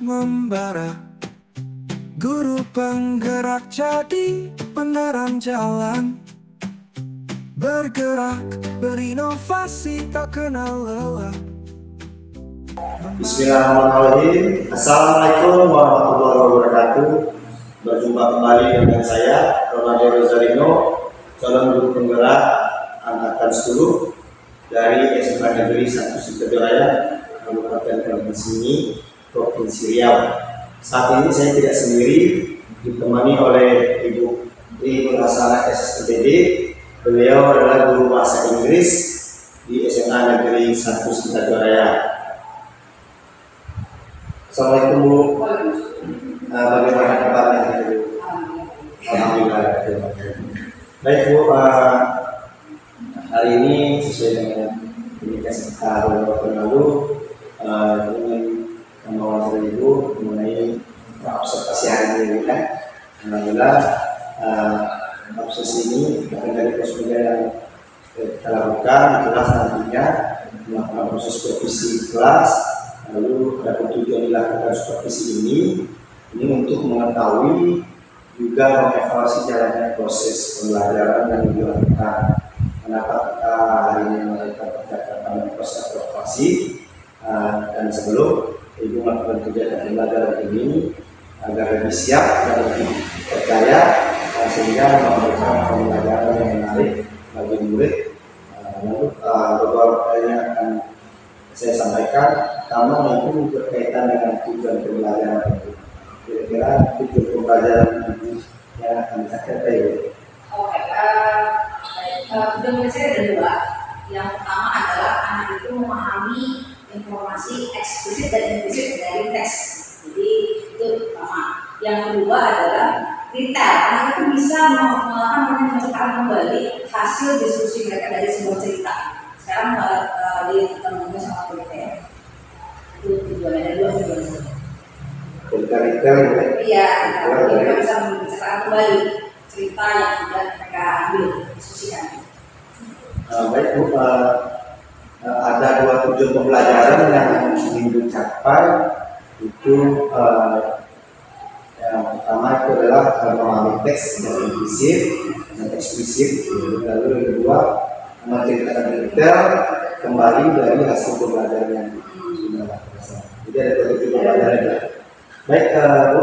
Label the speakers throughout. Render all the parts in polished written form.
Speaker 1: membara, guru penggerak jadi penerang jalan. Bergerak, berinovasi, tak kenal lelah.
Speaker 2: Bismillahirrahmanirrahim. Assalamualaikum warahmatullahi wabarakatuh. Berjumpa kembali dengan saya, Ronaldo Rosarino, calon guru penggerak angkatan 10 dari SMA Negeri 1 Sidoarjo, Kabupaten Kalimantan, Provinsi Riau. Saat ini saya tidak sendiri, ditemani oleh Ibu Tri Nurhasana SSPTD. Beliau adalah guru bahasa Inggris di SMA Negeri 1 Sidoarjo. Assalamualaikum Bu. Bagaimana kabarnya Bu? Alhamdulillah. Baik Bu, hari ini sesuai dengan indikasi kita beberapa lalu ingin mewawancara Ibu mengenai observasi hari ini kan. Alhamdulillah observasi ini akan dari proses yang kita lakukan di kelas nantinya melakukan proses supervisi kelas. Lalu ada tujuan dilakukan supervisi ini untuk mengetahui juga mengevaluasi jalannya proses pembelajaran yang dilakukan. Kenapa kita hari ini melakukan percakapan proses observasi dan sebelum Ibu melakukan kegiatan pembelajaran ini agar lebih siap dan lebih percaya sehingga memberikan pembelajaran yang menarik bagi murid. Lalu beberapa pertanyaan akan saya sampaikan. Pertama itu berkaitan dengan tujuan pembelajaran itu. Kira-kira tujuan pembelajaran itu yang akan saya capai.
Speaker 3: Oke, tujuan saya ada dua. Yang pertama adalah anak itu memahami informasi eksplisit dan implisit dari teks. Jadi itu pertama. Yang kedua adalah detail. Anak itu bisa menceritakan kembali hasil diskusi mereka dari sebuah cerita. Sekarang dia ketemu sama detail. Itu tujuannya, ada dua tujuan.
Speaker 2: Detail
Speaker 3: Iya, kita bisa menceritakan kembali cerita yang sudah mereka ambil diskusikan.
Speaker 2: Baik Bu, ada dua tujuan pembelajaran yang ingin dicapai. Itu yang pertama itu adalah memahami teks yang implisit dan eksplisit. Lalu yang kedua menceritakan detail kembali dari hasil pembelajaran yang sudah lakukan. Jadi ada dua tujuan pembelajaran. Baik Bu,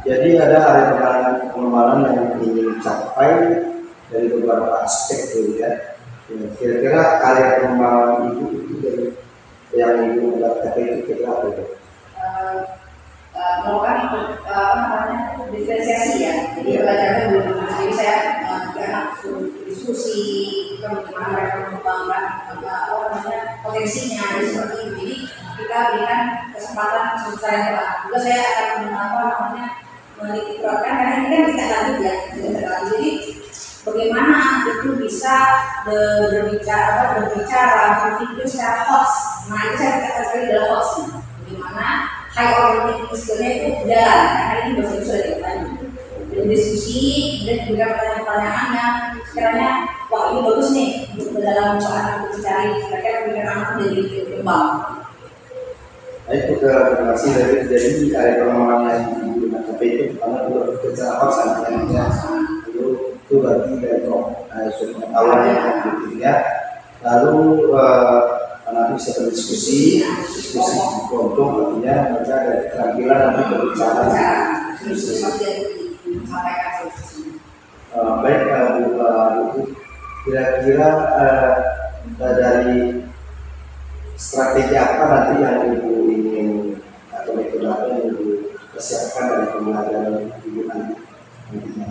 Speaker 2: jadi ada area pengembangan yang ingin dicapai dari beberapa aspek itu ya. Kira-kira area pengembangan itu dari yang Ibu capai itu kira apa itu?
Speaker 3: Melakukan diferensiasi ya. Jadi pelajarannya belum. Jadi saya anak diskusi bagaimana mereka mengembangkan potensinya dari seperti itu. Jadi kita berikan kesempatan saya juga saya akan menitikkan karena ini kan tidak lanjut ya, jadi bagaimana anak itu bisa berbicara, berpikir secara host. Nah itu saya katakan sekali dalam host. Bagaimana high organic skillnya itu jalan, karena ini bahasa sudah dikatakan. Berdiskusi dan juga pertanyaan-pertanyaan yang sekiranya wah ini bagus nih untuk dalam soal untuk mencari kira-kira pemikiran anak menjadi berkembang.
Speaker 2: Baik, terima kasih dari area pengembangan yang digunakan sampai itu pertama itu bekerja apa sangatnya itu berarti dari pengetahuan yang aktifnya. Lalu anak bisa berdiskusi kelompok artinya mereka ada keterampilan untuk berbicara. Baik Bu, kira-kira dari strategi apa nanti yang Ibu ingin atau metode apa yang Ibu persiapkan dari pembelajaran Ibu nantinya?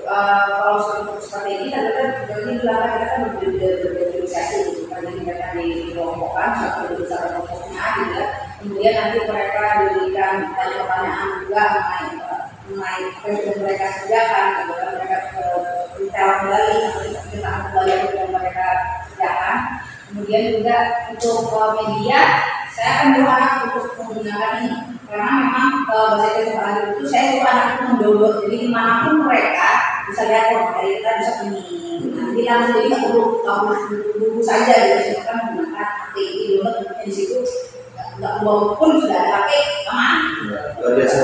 Speaker 3: Kalau untuk strategi kan kita kan berdiskusi jadi mereka dikelompokkan satu besar kelompoknya juga. Kemudian nanti mereka diberikan pertanyaan juga mengenai apa yang sudah mereka kerjakan, mereka detail kembali kita kembali yang mereka kerjakan. Kemudian juga untuk media, saya akan menyuruh anak untuk menggunakan ini karena memang bahasa Inggris itu saya suka anak itu mendownload, jadi dimanapun mereka bisa lihat dari kita bisa ini. Nanti langsung jadi nggak perlu buku saja, gitu kan menggunakan API download di situ nggak mau pun sudah ada HP aman.
Speaker 2: Ya, luar biasa.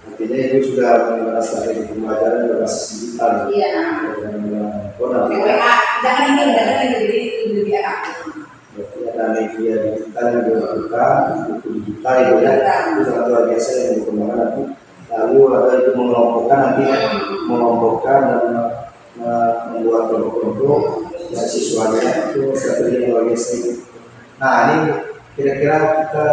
Speaker 2: Artinya itu sudah menggunakan strategi pembelajaran berbasis digital.
Speaker 3: Iya. WA, jangan ini jadi lebih enak.
Speaker 2: Berarti ada media digital yang dilakukan, buku digital itu ya, itu sangat luar biasa yang dikembangkan nanti. Lalu ada itu mengelompokkan dan membuat kelompok-kelompok dan siswanya itu strategi yang luar biasa. Nah ini kira-kira kita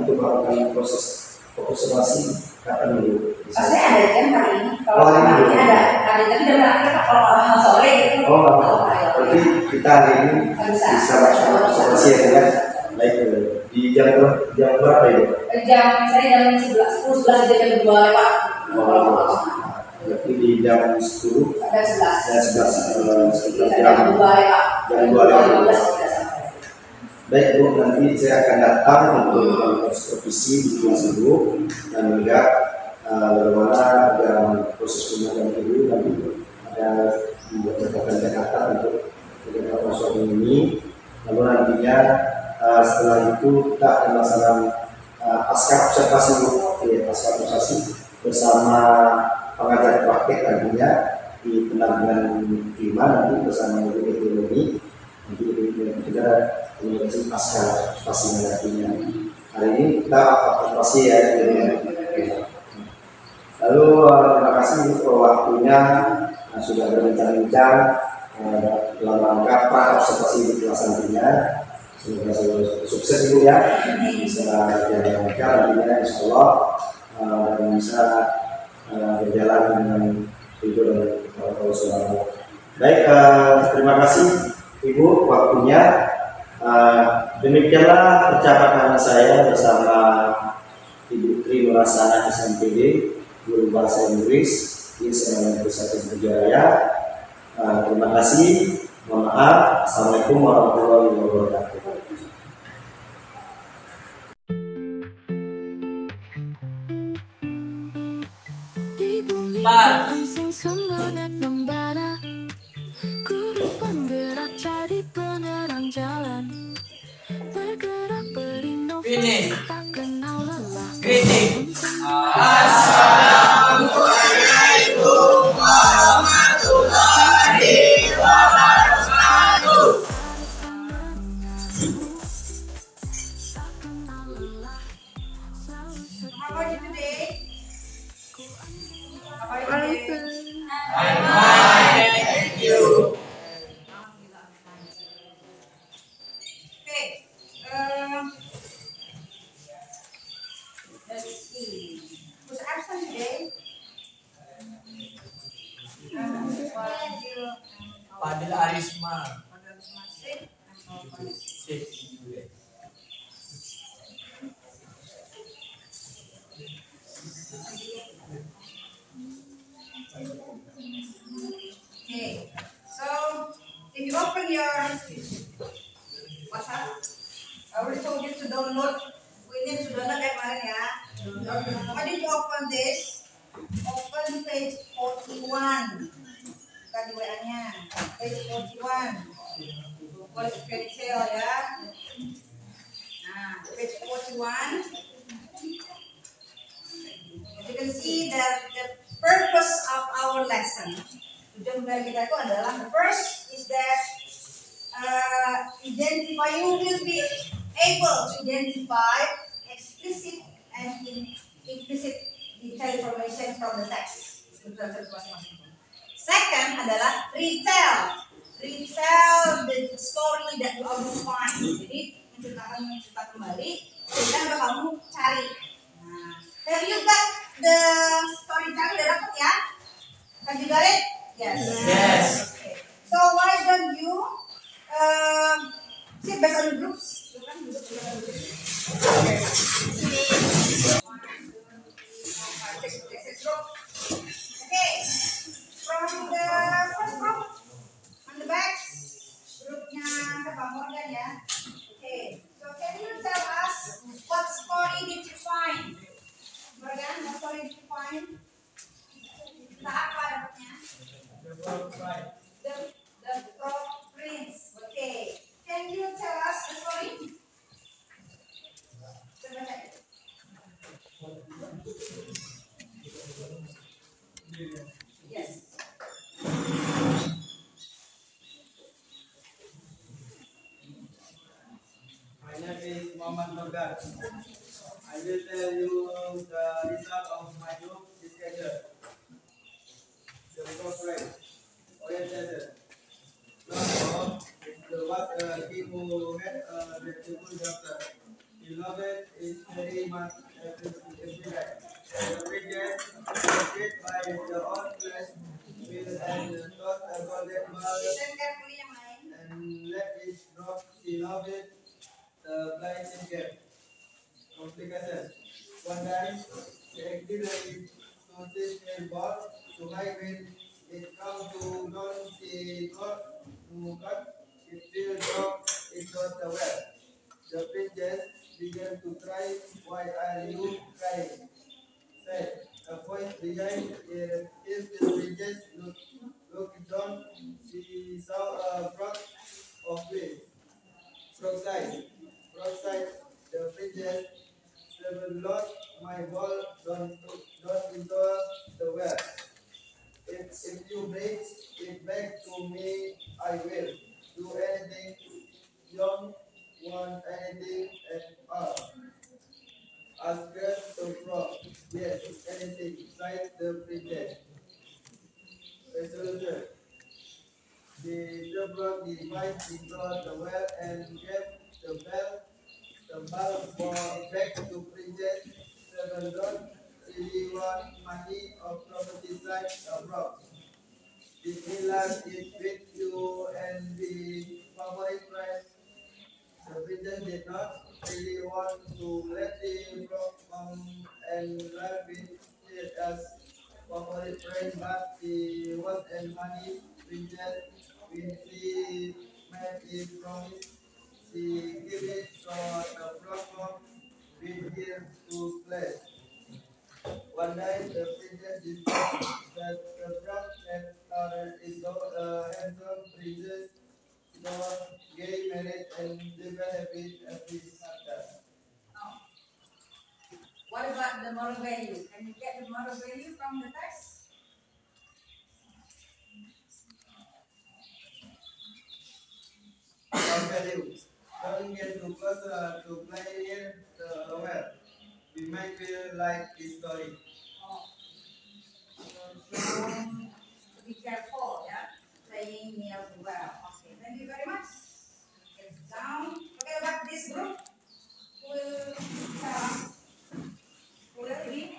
Speaker 2: untuk melakukan proses observasi kapan dulu?
Speaker 3: Saya ada jam hari ini. Kalau hari ini ada tapi dari kalau sore itu.
Speaker 2: Berarti kita hari ini bisa observasi ya kan? Baik, di jam berapa ya?
Speaker 3: Saya jam 11 jam 2 lewat.
Speaker 2: Berarti di jam 10
Speaker 3: ada 11
Speaker 2: sekitar
Speaker 3: jam 2 lewat.
Speaker 2: Jam 2 lewat. Baik Bu, nanti saya akan datang untuk melakukan supervisi di kelas Ibu dan melihat bagaimana dalam proses pembelajaran Ibu nanti ada membuat catatan untuk proses ini. Lalu nantinya setelah itu kita akan melaksanakan pasca observasi Bu, pasca observasi bersama pengajar praktek nantinya di pendampingan prima nanti bersama Ibu Ekonomi. Nanti kita komunikasi pasca observasi nantinya. Hari ini kita observasi ya. Lalu terima kasih untuk waktunya sudah berbincang-bincang dalam rangka pra observasi di kelas nantinya. Semoga sukses Ibu ya, bisa berjalan lancar nantinya Insya Allah dan bisa berjalan dengan ridho dan Allah Subhanahu. Baik, terima kasih Ibu waktunya. Demikianlah percakapan saya bersama Ibu Tri Nurasana SMPD, guru bahasa Inggris di Sekolah Pusat Sejarah. Terima kasih. Mohon maaf. Assalamualaikum warahmatullahi wabarakatuh.
Speaker 1: Di bumi langsing semangat membara, guru penggerak jadi penerang jalan, bergerak berinovasi tak kenal lelah.
Speaker 4: Assalamualaikum warahmatullahi wabarakatuh.
Speaker 3: How are you today?
Speaker 4: I'm fine, thank you.
Speaker 3: Okay. Let's see. Who's absent today?
Speaker 4: Fadil Arisma.
Speaker 3: Okay, so if you open your WhatsApp, I already told you to download. We need to download that one, yeah. Why did you open this? Open page 41. Tadi WA-nya, page 41. Buat fairy tale ya. Nah, page 41. As you can see that the purpose of our lesson. Tujuan belajar kita itu adalah the first is that you will be able to identify explicit and implicit detail information from the text. Second adalah retell the story that you already find. Jadi mencerita kembali dan kamu cari. Nah, have you got the story tell udah dapat ya? Have you got it? Yes. Okay. So why don't you sit based on the groups? Okay. From the first group on the back, grupnya Pak Morgan ya. Okay. So can you tell us what story did you find? Morgan, what story did you find? Kita apa dapatnya?
Speaker 5: God. I will tell you the result of my group discussion. The corporate orientation. Now, what he who had a reputable doctor. He loved it is very much every day. The bridges created by the old flesh will and not a golden ball and let it drop. He loved it the blind and deaf. Complication. One day, the accident noticed a ball to high when it comes to non the got to cut, it will drop into the well. The princess began to cry. Why are you crying? Said a voice behind her. If the princess looked down, she saw a frog of wind. Frog side. Frog side. The princess said, Lord, my ball don't into the well. If you bring it back to me, I will do anything. Don't want anything at all. Ask the frog. Yes, anything. Cite the princess. Resolution. The frog divided into the well and gave the bell for back to princess. Seven don't really want money or property like a frog. Did he like it with you and the favorite price? The princess did not really want to let the frog come and live with it as favorite friend, but he was a money princess. When she made a promise, she gave it to the frog with her to play. One night, the princess discovered that the frog had is a handsome princess, so gay married and lived happy ever after.
Speaker 3: What about the moral value? Can you get the moral value from the text?
Speaker 5: Moral value. Don't get too close to play near the well. We might feel like this story.
Speaker 3: So be careful, yeah? Playing near the well. Okay, thank you very much. It's down. Okay, but this group will read.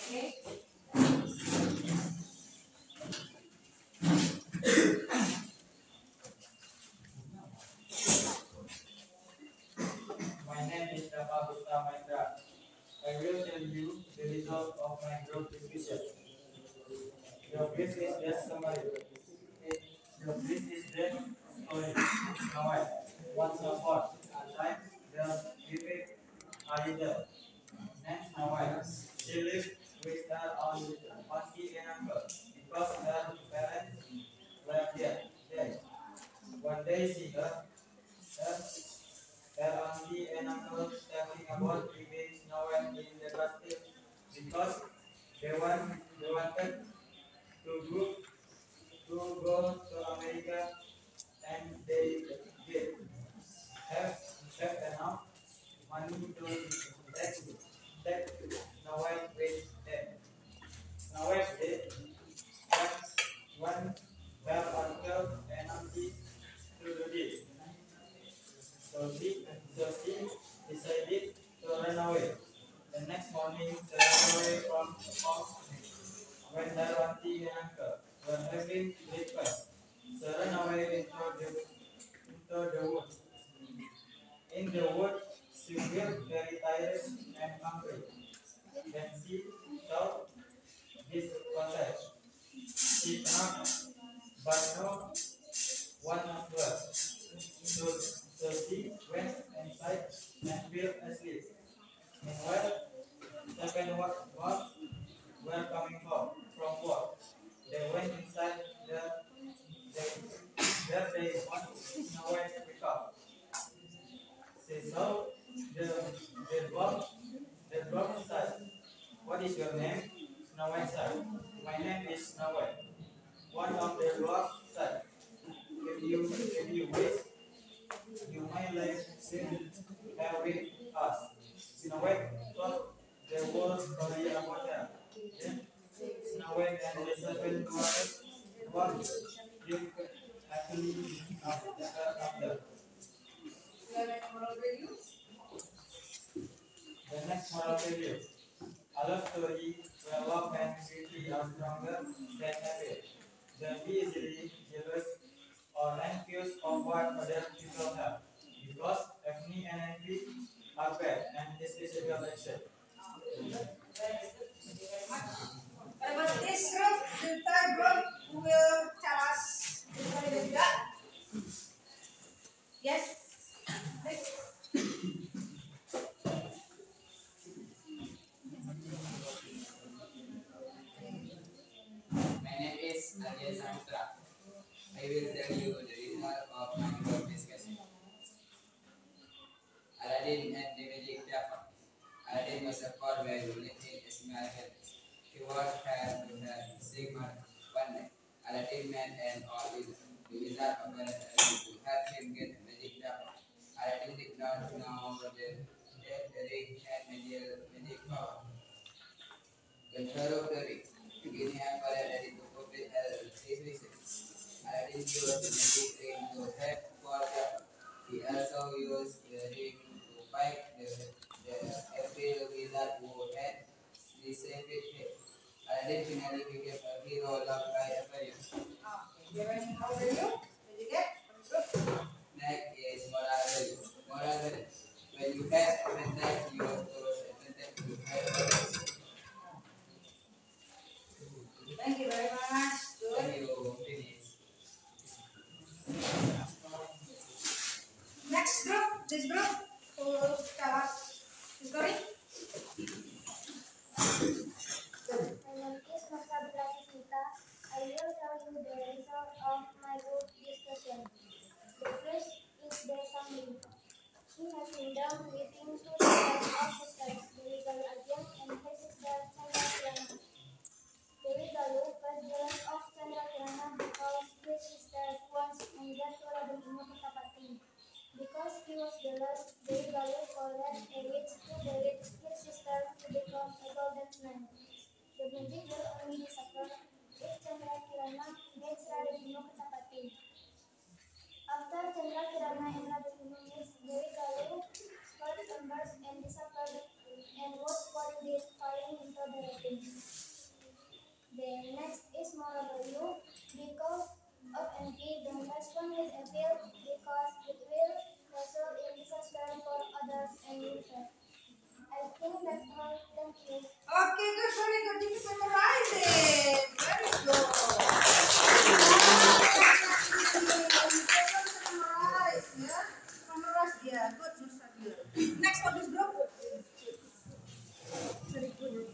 Speaker 3: Okay.
Speaker 4: My name is Rafa Gupta Maitra. I will tell you the result of my group discussion. The brief is just summary. The brief is just story. Now, once upon a time, the lived a little. Next, now, she lived with her auntie and uncle because her parents were dead. One day, she heard her auntie and uncle talking about leaving Noel in the Bastille because they wanted to go to America and they did have enough money to take Noel with them. Noel did have one their uncle and auntie to do this. So she decided to run away. The next morning, she ran away from home when her auntie and uncle were having breakfast. She ran away into the woods. In the woods, she felt very tired and hungry. Then she saw this cottage. She knocked, but no one answered. So she went inside and fell asleep. Meanwhile, seven moths were coming home from work. They went inside there they want nowhere to pick up. She saw the dwarf said, What is your name? Snow White said, My name is Snow White. One of the dwarfs said, If you wish, quickly after. The next moral value. A love story where love and beauty are stronger than habit. Don't be easily jealous or envious of what other people have, because envy and envy are bad and especially affection.
Speaker 3: What about this group? The third group who will tell us what is that? Yes?
Speaker 6: My name is Arya Samutra. I will tell you the result of my group discussion. Aladdin and the Magic Dapper. Aladdin was a poor boy who lived in a small village. He worked hard to have sick mother. One day, Aladdin met an old wizard. The wizard offered to help him get a magic dapper. Aladdin did not know that the ring had magic power. The hero of the ring, beginning a Aladdin to fulfill his wishes. Aladdin used the magic ring to help poor dapper. He also used the ring to fight the evil wizard who had deceived him. Aladdin finally became a hero loved by everyone.
Speaker 3: Okay. How are you? Did you get?
Speaker 6: Next is moral value. Moral value. When you have advantage, you have to advantage to have others.
Speaker 3: Thank you very much. Good.
Speaker 6: When you finish.
Speaker 3: Next group, this group who will tell us the story.
Speaker 7: My name is Masabra Sita. I will tell you the result of my group discussion. The first is the summary. He has been down meeting two sets of sisters, Dewi Galuh Ajeng and her sister Chandra Kirana. Dewi Galuh was jealous of Chandra Kirana because his sister once engaged to Raden Inu Kertapati. Because he was jealous, Dewi Galuh called a witch who buried his sister to become a golden man. The magic will only disappear if Chandra Kirana meets Raden Inu Kertapati. After Chandra Kirana and Raden Inu meets, Dewi Galuh heard embers and disappeared and was 4 days falling into the rain. The next is moral value. Because of envy, don't respond with appeal because it will result in disaster for others and yourself. I think that's all. Thank you.
Speaker 3: Okay, good, very good. This is memorizing. Very good. Memorize, yeah. Memorize, yeah. Good, Mr. Next for this group. Very good.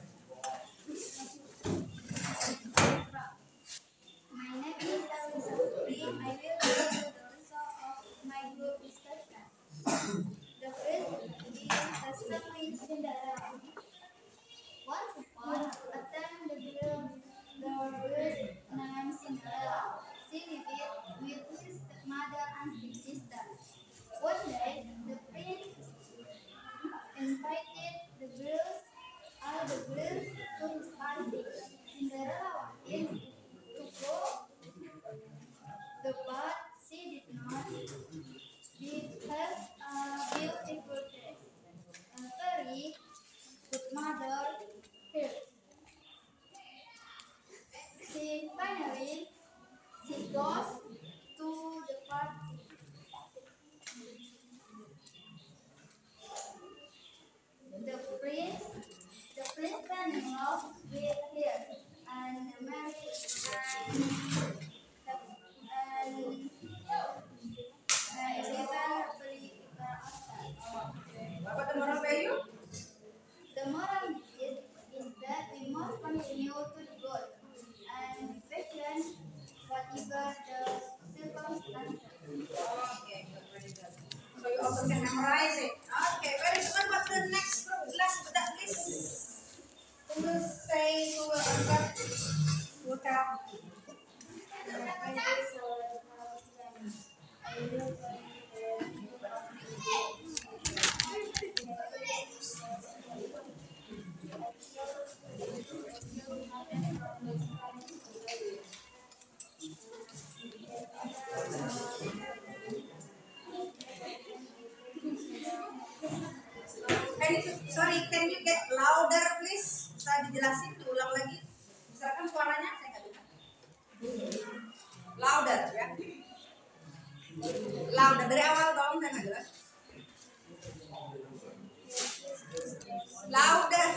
Speaker 7: My name is Elisa Putri. I will tell you the result of my group discussion. The first is the story Cinderella. Once upon a time, the girl was named Cinderella. She lived with his stepmother and stepsister. One day, the prince invited all the girls to his party. Cinderella wanted to go, but she did not. She had a beautiful dress. A very good mother here. She goes to the party. The prince fell in love with her and married and live happily ever after.
Speaker 3: What about the moral value?
Speaker 7: The moral is that we must continue to the goal and be patient whatever the circumstances.
Speaker 3: Okay, good, very good. So you also can memorize it. Okay, very good. What's the next group? Last but not least, who will say, who will answer? Who will tell? Louder dari awal tolong saya nggak jelas. Louder,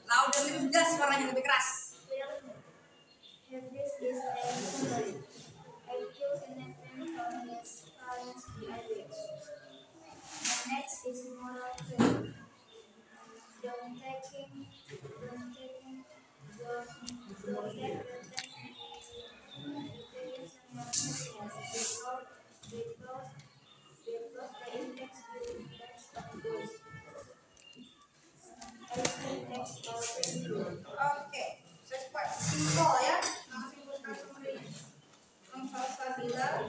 Speaker 3: louder lebih jelas suaranya lebih keras.
Speaker 7: Hafiz is a summary. I chose a nickname from his parents' language. The next is moral failure. Don't take reference because the index will text of those. I think text or
Speaker 3: Oke, cepat simpel ya. Nama simpel sekali Nongsa Sabila.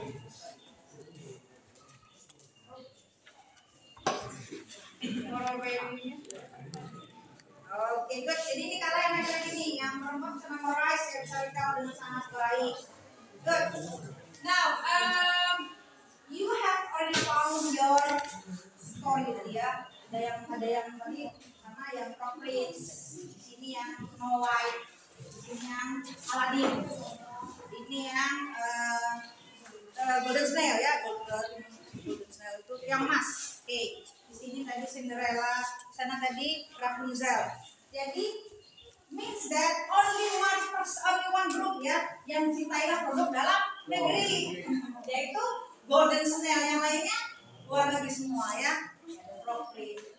Speaker 3: Moral value-nya. Oke, good. Jadi ini kalian yang lagi nih, yang perempuan bisa memorize, yang bisa recall dengan sangat baik. Good. Now, you have already found your story tadi ya. Ada yang tadi sama yang Frog Prince, di sini yang Snow White, di sini yang Aladdin, ini yang Golden Snail ya, Golden Snail itu yang emas. Oke, di sini tadi Cinderella, sana tadi Rapunzel. Jadi means that only one group ya yang cintailah produk dalam negeri, yaitu Golden Snail, yang lainnya luar negeri semua ya. Frog Prince.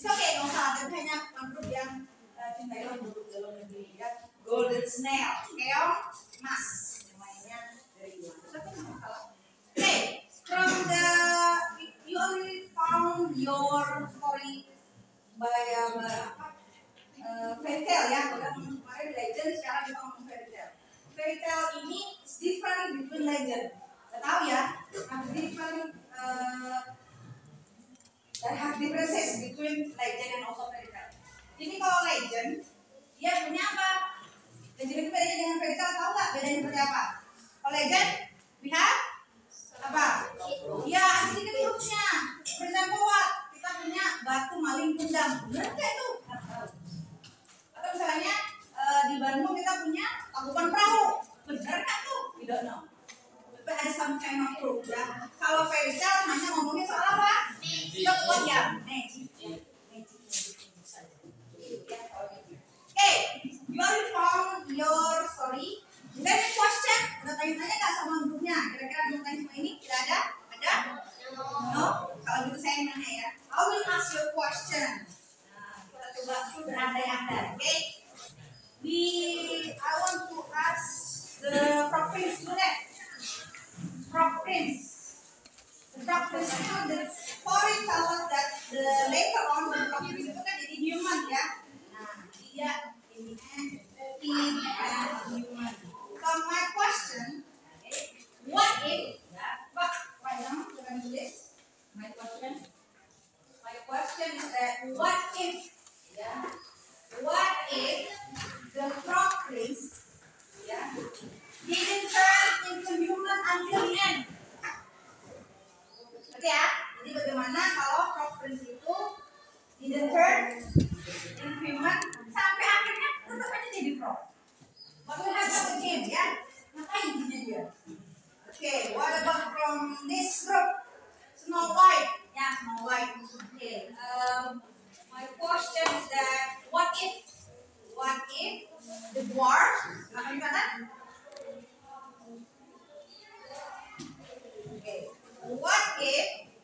Speaker 3: Oke, nggak usah, tapi hanya one group yang cintailah produk dalam negeri ya. Golden Snail, keong, emas, yang lainnya dari luar. Tapi nggak masalah. Oke, from the you already found your story by fairy tale ya. Kemarin legend, sekarang kita ngomong fairy tale. Fairy tale ini is different between legend. Kita tahu ya, have different have differences between legend and also fairy tale. Jadi kalau legend, dia punya apa? Legend itu bedanya dengan fairy tale, tahu nggak bedanya seperti apa? Kalau legend, we have apa? Ya, asli kan hurufnya. For example what? Kita punya batu maling kundang. Benar nggak itu? Atau misalnya di Bandung kita punya Tangkuban Perahu. Benar nggak tuh? We don't know. Tapi ada some kind of proof ya. Kalau fairy tale hanya ngomongin soal apa? Magic. Ya, magic. Okay, you already found your story. Then question, udah tanya-tanya nggak sama grupnya? Kira-kira mau tanya semua ini? Tidak ada? Ada? No? Kalau gitu saya yang nanya ya. I will ask you a question. Nah, kita coba berandai-andai, okay? I want to ask the Frog Prince student. Frog Prince. The Frog Prince itu, the story tells us that later on the Frog Prince itu kan jadi human ya. Nah, dia ini and human. So my question, what if? But right now we're going to do this. My question is that what if? Yeah. What if the Frog Prince, yeah, didn't turn into human until the end? Oke ya. Jadi bagaimana kalau Frog Prince itu didn't turn into human sampai akhirnya tetap aja jadi frog? What will happen again ya? Ngapain dia? Okay, what about from this group? Snow White. Ya, Snow White. Okay. My question is that what if the dwarf? Apa yang kata? Okay. What if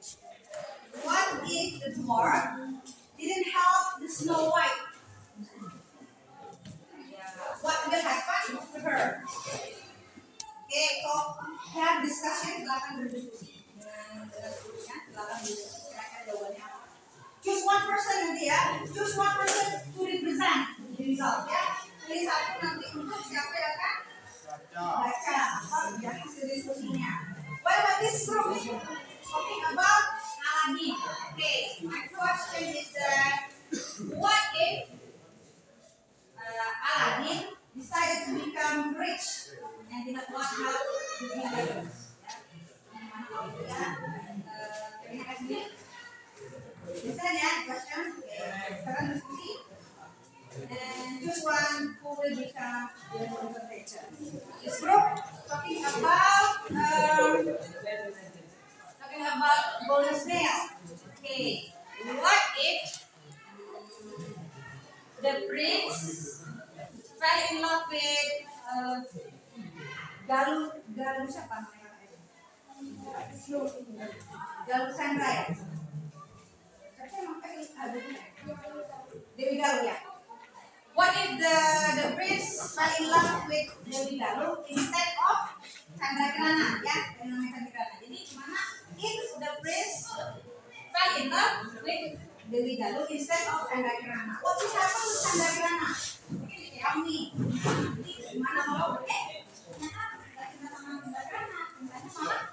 Speaker 3: the dwarf didn't help the Snow White? What will happen to her? Okay, so we have discussion, silakan berdiskusi dengan seterusnya, silakan berdiskusi kira-kira jawabannya apa. Choose one person nanti ya, choose one person to represent the result ya. Pilih satu nanti untuk siapa yang akan baca apa ya hasil diskusinya. What about this group? Talking about Aladdin. Okay, my question is that what if Aladdin decided to become rich and did not want help with his parents. Misalnya, question, sekarang diskusi, and choose one who will become the representative. This group talking about bonus nail. Okay. What if the prince fell in love with Galuh siapa namanya? Galuh Chandra ya? Dewi Galuh ya. What if the prince fell in love with Dewi Galuh instead of Chandra Kirana ya? Namanya Chandra Kirana. Jadi gimana if the prince fell in love with Dewi Galuh instead of Chandra Kirana? What will happen with Chandra Kirana? Tell me. Gimana mau?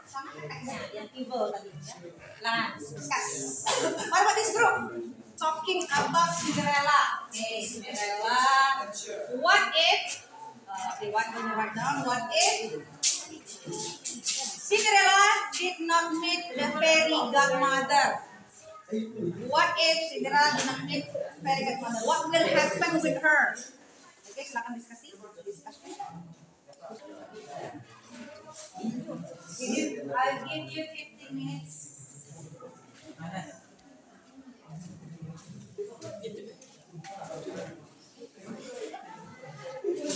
Speaker 3: Sama kakaknya yang evil tadi ya. Nah, discuss. What about this group? Talking about Cinderella. Okay, Cinderella. What if? Okay, what when you write down? What if Cinderella did not meet the fairy godmother? What if Cinderella did not meet fairy godmother? What will happen with her? Okay, silakan diskusi. I'll give you 15 minutes.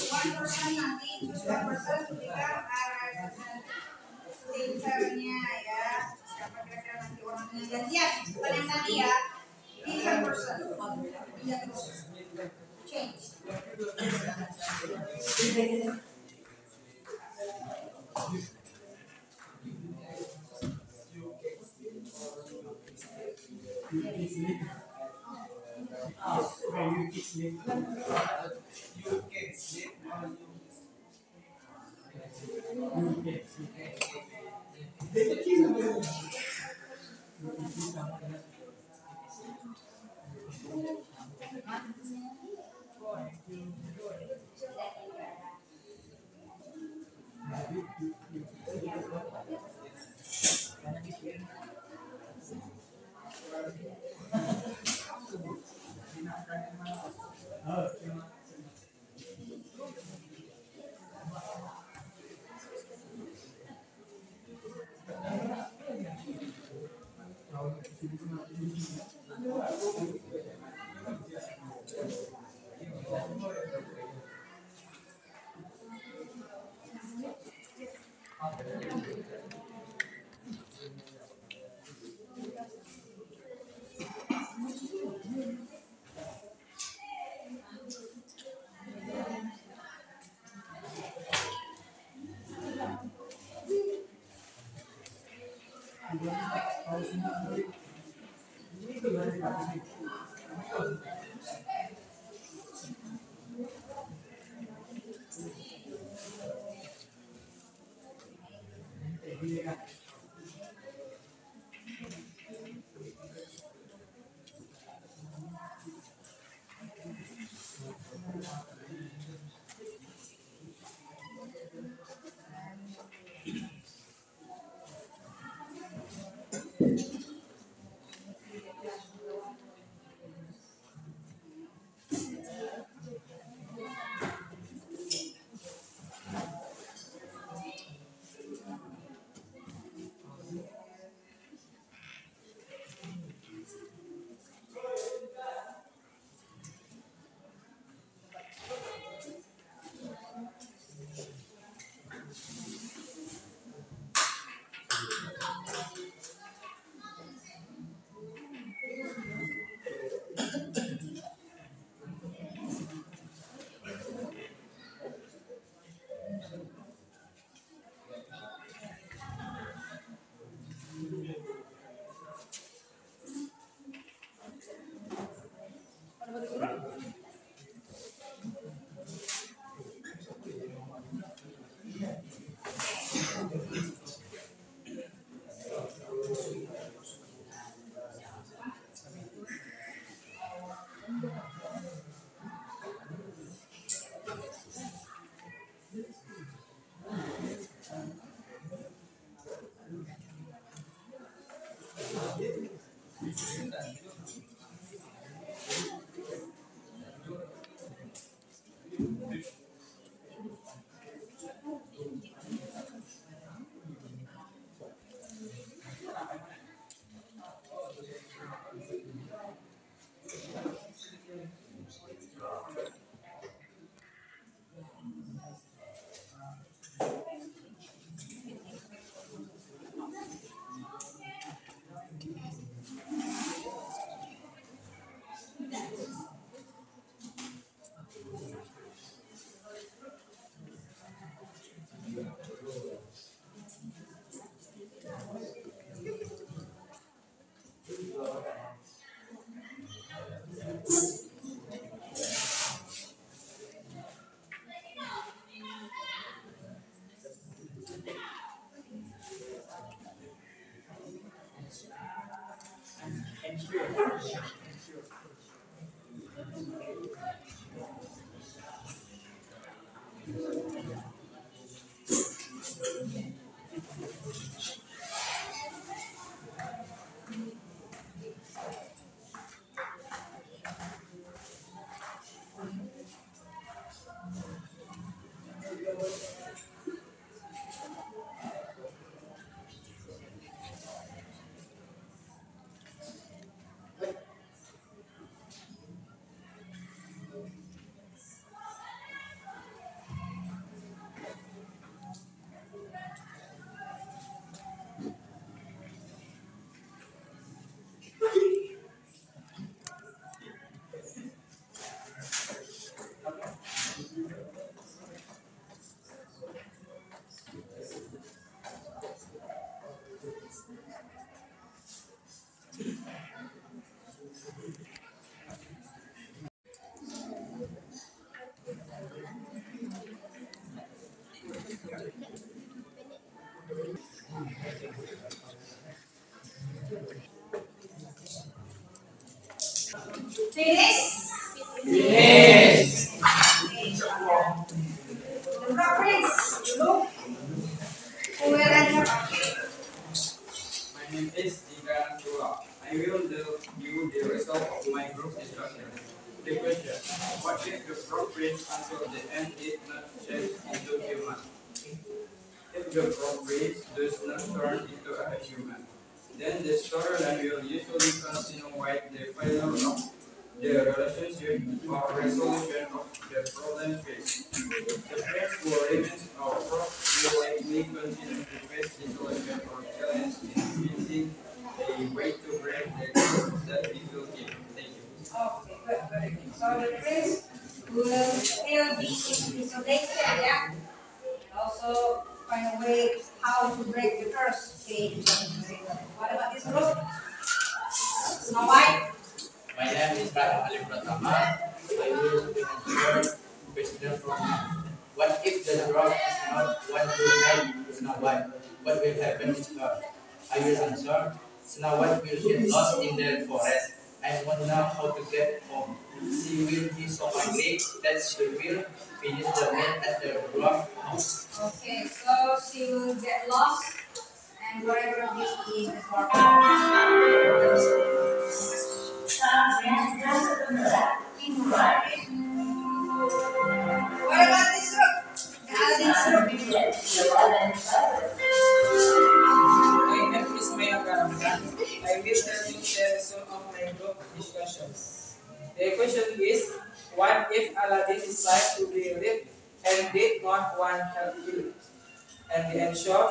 Speaker 3: One person nanti, one person to become thinkernya ya. Siapa kira-kira nanti orangnya gantian? Bukan yang tadi ya. Thinker person. Iya terus. Change. Finish?
Speaker 4: Finish.
Speaker 3: The frog prince, you look. Who will answer?
Speaker 6: My name is Ika Sura. I will tell you the result of my group discussion. The question: what if the frog prince until the end did not change into human? If the frog prince does not turn into a human, then the storyline will usually continue with the failure of the relationship or resolution of the problem faced. The prince who remains a frog will likely continue to face isolation or challenge in finding a way to break the curse that he will give. Thank you.
Speaker 3: Okay, good, very good. So the prince will still be in isolation, yeah? And also find a way how to break the curse. Okay, very good. What about this group? Snow White?
Speaker 4: My name is Rahim Ali Pratama. I will answer question from what if the dwarf is not want to help Snow White? What will happen to her? I will answer. Snow White will get lost in the forest and won't know how to get home. She will be so hungry that she will finish the meal at the dwarf house.
Speaker 3: Okay, so she will get lost and wherever this is the dwarf. What about this group? Aladdin's group?
Speaker 5: My name is Maya Karamkan. I will tell you the result of my group discussions. The question is, what if Aladdin decided to be rich and did not want help? And the answer,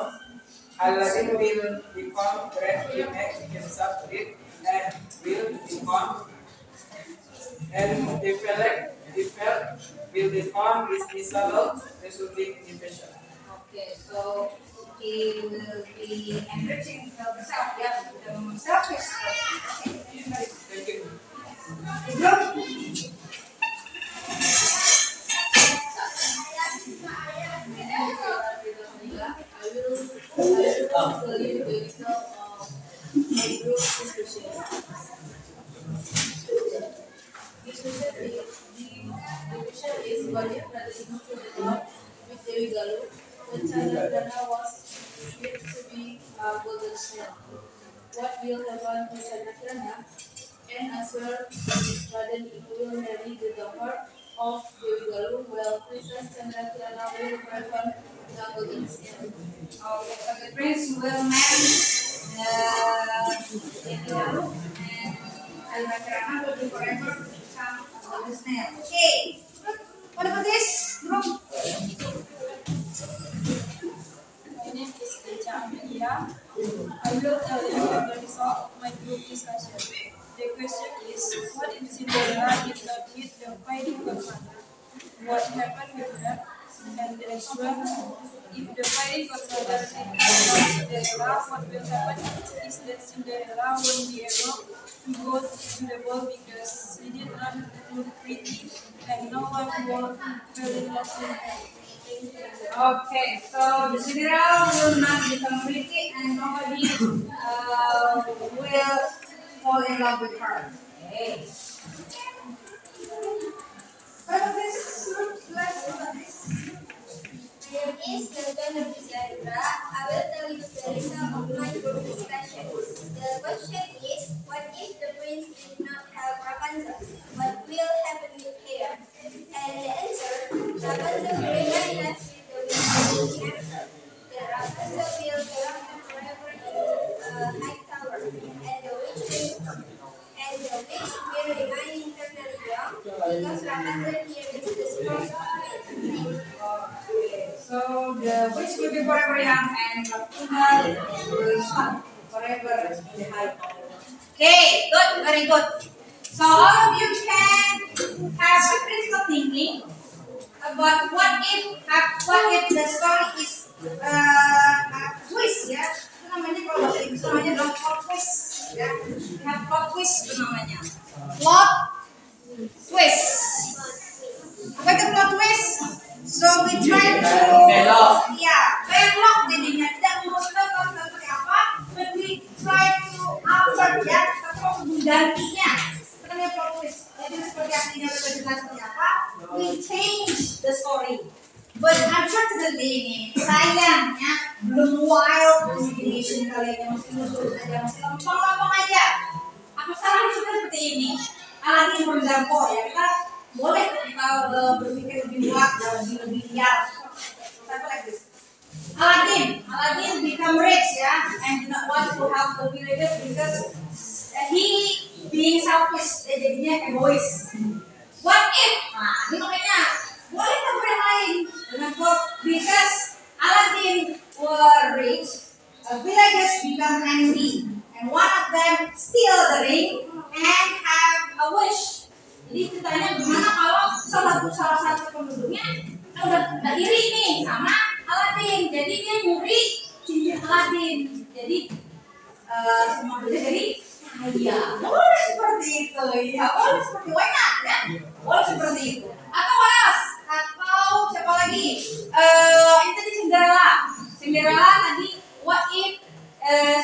Speaker 5: Aladdin will become great to make himself rich and will become and the will become miserable, resulting in depression.
Speaker 3: Okay, so he will be enriching himself, yeah, the selfish person. Okay,
Speaker 5: Thank you.
Speaker 3: group?
Speaker 8: I will tell you the result of my group discussion. The question is what if Radha to the dwarf with Devi Galu when Chandragrana was believed to be a golden snake? What will happen to Chandragrana? And as well, Radha will marry the daughter of Devi Galu while Princess Chandragrana will perform the golden snake.
Speaker 3: Okay, so the prince will marry Devi Galu and Chandragrana will be forever become a golden snail. Okay, what about this group?
Speaker 8: My name is Deja Amelia. I will tell you the result of my group discussion. The question is, what if Cinderella did not hit the fighting godmother? What happened with her? And the answer, if the fighting godmother did not hit Cinderella, what will happen is that Cinderella won't be able to go to the ball because she did not look pretty and no one will fall in love with her.
Speaker 3: Okay, so the Cinderella will not become pretty and nobody will fall in love with her. Okay. What about this? Let's look at this.
Speaker 7: My name is Kelvin Abdullah. I will tell you the result of my group discussion. The question is, what if the prince did not have Rapunzel? What will happen with her? And the answer, Rapunzel will remain as with the witch. The Rapunzel will belong forever in a high tower, and the witch will remain eternally young because Rapunzel here is the spouse of Prince.
Speaker 3: Okay, so the witch will be forever young and Rapunzel will stop forever in the high tower. Okay, good, very good. So all of you can have a critical thinking about what if the story is a twist, ya. Itu namanya kalau bahasa Inggris namanya adalah plot twist, ya. We have plot twist itu namanya. Plot twist. Apa itu plot twist? So we try to belok jadinya tidak merumuskan wild imagination kalian yang masih lurus aja, masih lempeng-lempeng aja. Apa salahnya seperti ini? Aladin for example ya, kita boleh kita berpikir lebih luas dan lebih liar. Example like this. Aladin become rich ya, and do not want to help the villagers because he being selfish, jadinya egois. What if? Nah, ini makanya boleh kita yang lain dengan quote, because Aladin were rich, villagers become angry, and one of them steal the ring and have a wish. Jadi ceritanya gimana kalau salah satu penduduknya udah iri nih sama Aladin, jadi dia nyuri cincin Aladin, jadi semua bisa jadi kaya. Boleh seperti itu, ya boleh seperti why not ya, boleh seperti itu. Atau what else? Atau siapa lagi? Ini tadi Cinderella tadi. What if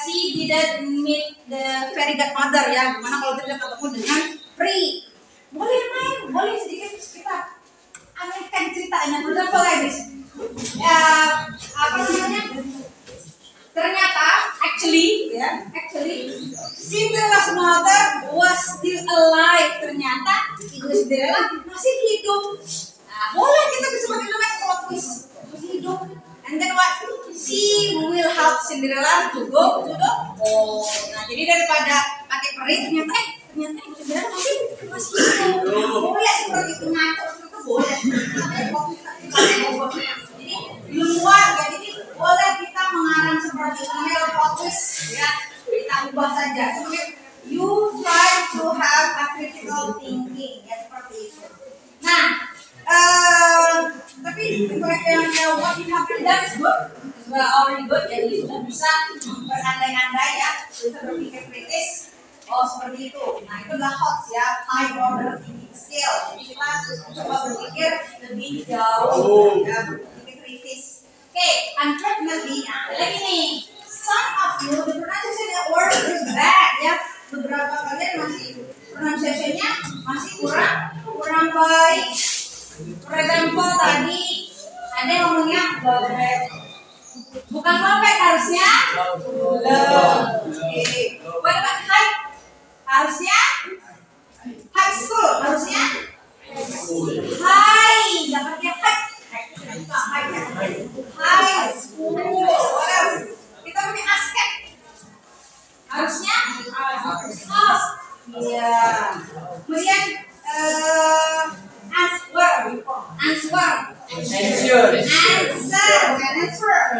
Speaker 3: she didn't meet the fairy godmother ya? Gimana kalau tidak ketemu dengan Pri? Boleh main, boleh sedikit kita anehkan ceritanya. For example like this. Apa namanya? Ternyata, actually, Cinderella's mother was still alive. Ternyata ibu Cinderella masih hidup. Nah, boleh kita bisa pakai nama plot twist, masih hidup. And then what? She will help Cinderella to go to the home. Nah, jadi daripada pakai peri, ternyata ibu Cinderella masih hidup. Boleh seperti itu, ngaco seperti itu boleh. Jadi di luar, jadi boleh kita mengarang seperti itu, namanya plot twist ya. Kita ubah saja. You try to have a critical thinking ya, seperti itu. Nah, tapi yang what you have done is good, is already good. Jadi sudah bisa berandai-andai ya, bisa berpikir kritis. Oh seperti itu. Nah itu adalah HOTS ya, high order thinking skill. Jadi kita coba berpikir lebih jauh, ya, berpikir kritis. Oke, unfortunately, ada lagi nih. Some of you, the pronunciation word is bad ya. Beberapa kalian masih pronunciation-nya masih kurang baik. For example tadi ada yang ngomongnya lobek, bukan lobek harusnya lobek. What about high? Harusnya high school, harusnya high, jangan pakai high school. Kita pakai asket, harusnya house. Iya. Kemudian answer.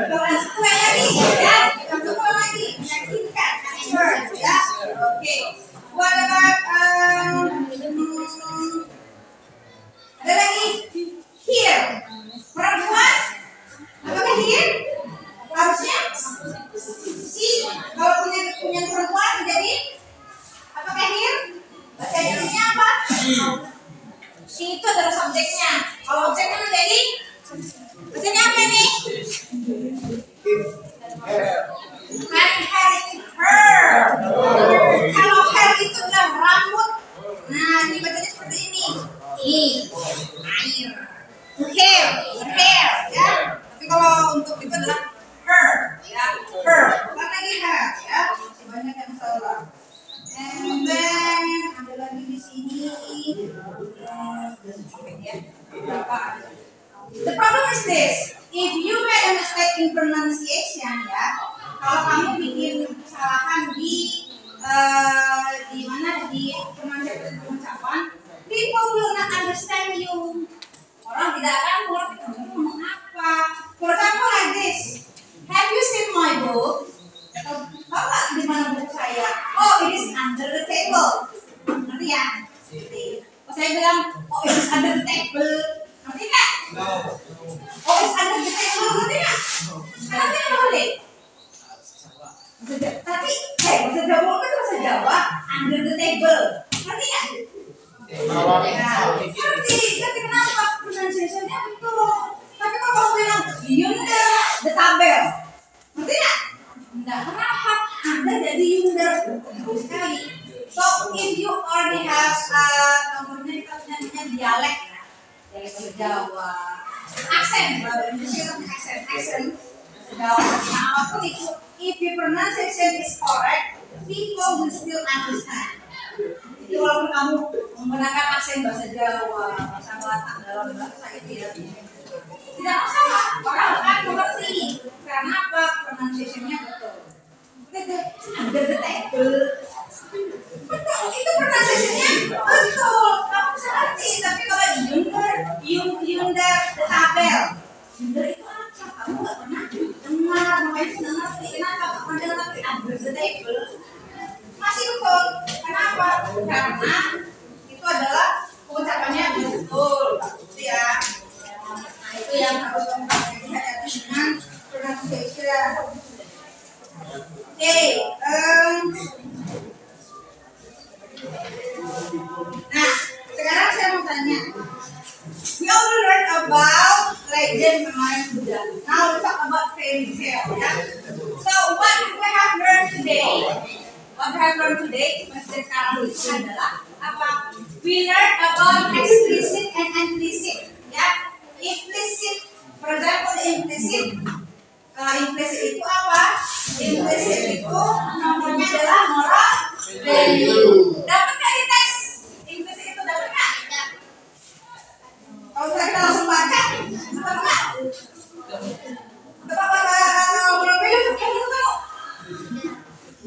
Speaker 3: Kalau answer lagi ya, untuk lagi meyakinkan answer ya. Oke. What about ada lagi here. Perempuan apakah here? Harusnya si kalau punya perempuan jadi apakah here? Bahasa Indonesia apa? Si itu adalah subjeknya. Kalau objeknya menjadi bahasanya apa nih? Bukan hair itu her. Kalau hair itu adalah rambut. Nah, ini bacanya seperti ini. Air. Hair, ya. Tapi kalau untuk itu adalah her, ya. Her. Bukan lagi hair, ya. Masih banyak yang salah. And then ada lagi di sini. The problem is this. If you made a mistake in pronunciation, ya, kalau kamu bikin kesalahan di mana di pengucapan, people will not understand you. Orang tidak akan mengerti kamu ngomong apa. For example like this. Have you seen my book? Tahu nggak di mana buku saya? Oh, it is under the table. Ngerti ya? Kalau saya bilang, oh, it is under the table. Ngerti nggak? Oh, it is under the table. Ngerti nggak? Ngerti nggak boleh? Tapi, bahasa Jawa kan bahasa Jawa under the table. Ngerti nggak? Ngerti. Tapi kenapa pronunciation-nya betul? Tapi kalau kamu bilang under the table, ngerti nggak? Enggak, kenapa? Anda jadi user sekali. So if you already have nomornya kita punya dialek ya, dialek Jawa, aksen, kalau Indonesia kan aksen apapun itu, if your pronunciation is correct, people will still understand. Jadi walaupun kamu menggunakan aksen bahasa Jawa, bahasa Batak dalam bahasa itu ya, tidak masalah, orang akan mengerti. Karena apa? Pronunciation-nya betul. Under the table. Betul, itu pronunciation-nya betul. Kamu bisa ngerti, tapi kalau under the tabel, under itu apa? Kamu nggak pernah dengar, makanya nggak ngerti. Kenapa? Kamu dengar tapi under the table masih betul. Kenapa? Karena itu adalah pengucapannya betul, gitu ya. Nah, itu yang harus kamu hati-hati dengan pronunciation. Oke, nah sekarang saya mau tanya. We all learn about legend kemarin sudah. Now we talk about fairy tale, ya. So what we have learned today? What we have learned today, Mas Karl adalah apa? We learn about explicit and implicit, ya. Implicit, for example, implicit. Implicit itu apa? Implicit itu nomornya adalah moral value. Dapat nggak di teks? Implicit itu dapat nggak? Kalau kita langsung baca, dapat nggak? Dapat moral value?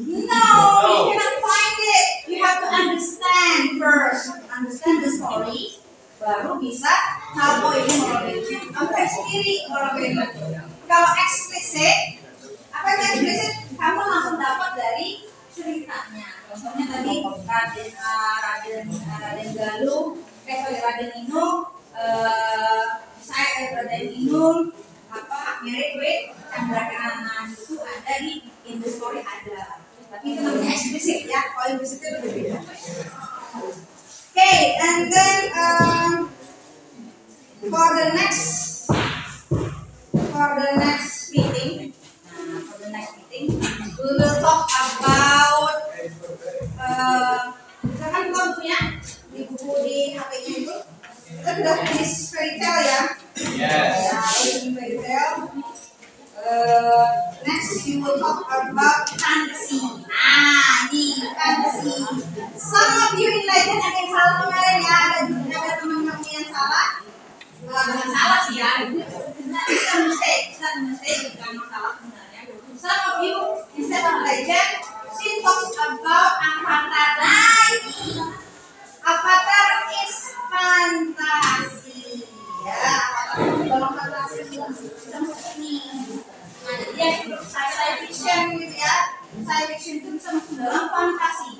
Speaker 3: No, you cannot find it. You have to understand first. Understand the story, baru bisa tahu ini moral value. Kamu sendiri moral value. Kalau eksplisit, apa itu eksplisit? Kamu langsung dapat dari ceritanya. Contohnya tadi Raden Galuh, Raden Inung, Raden Inung, mirip with Candrakirana itu ada di in the story ada. Tapi itu namanya eksplisit ya. Kalau eksplisit itu berbeda. Okay, and then for the next meeting, we will talk about misalkan kita punya di buku di HP-nya itu, kita sudah tulis fairy tale ya.
Speaker 6: Yes.
Speaker 3: Ya, fairy tale. Next we will talk about fantasy. Ini fantasy. Some of you in legend ada yang salah kemarin ya, ada teman-teman yang salah. Bukan salah sih ya, itu mistake, bukan masalah sebenarnya. Some of you instead of legend, she talks about avatar. Avatar is fantasi, ya. Dalam fantasi ini, nah jadi science fiction gitu ya. Science fiction itu bisa masuk dalam fantasi.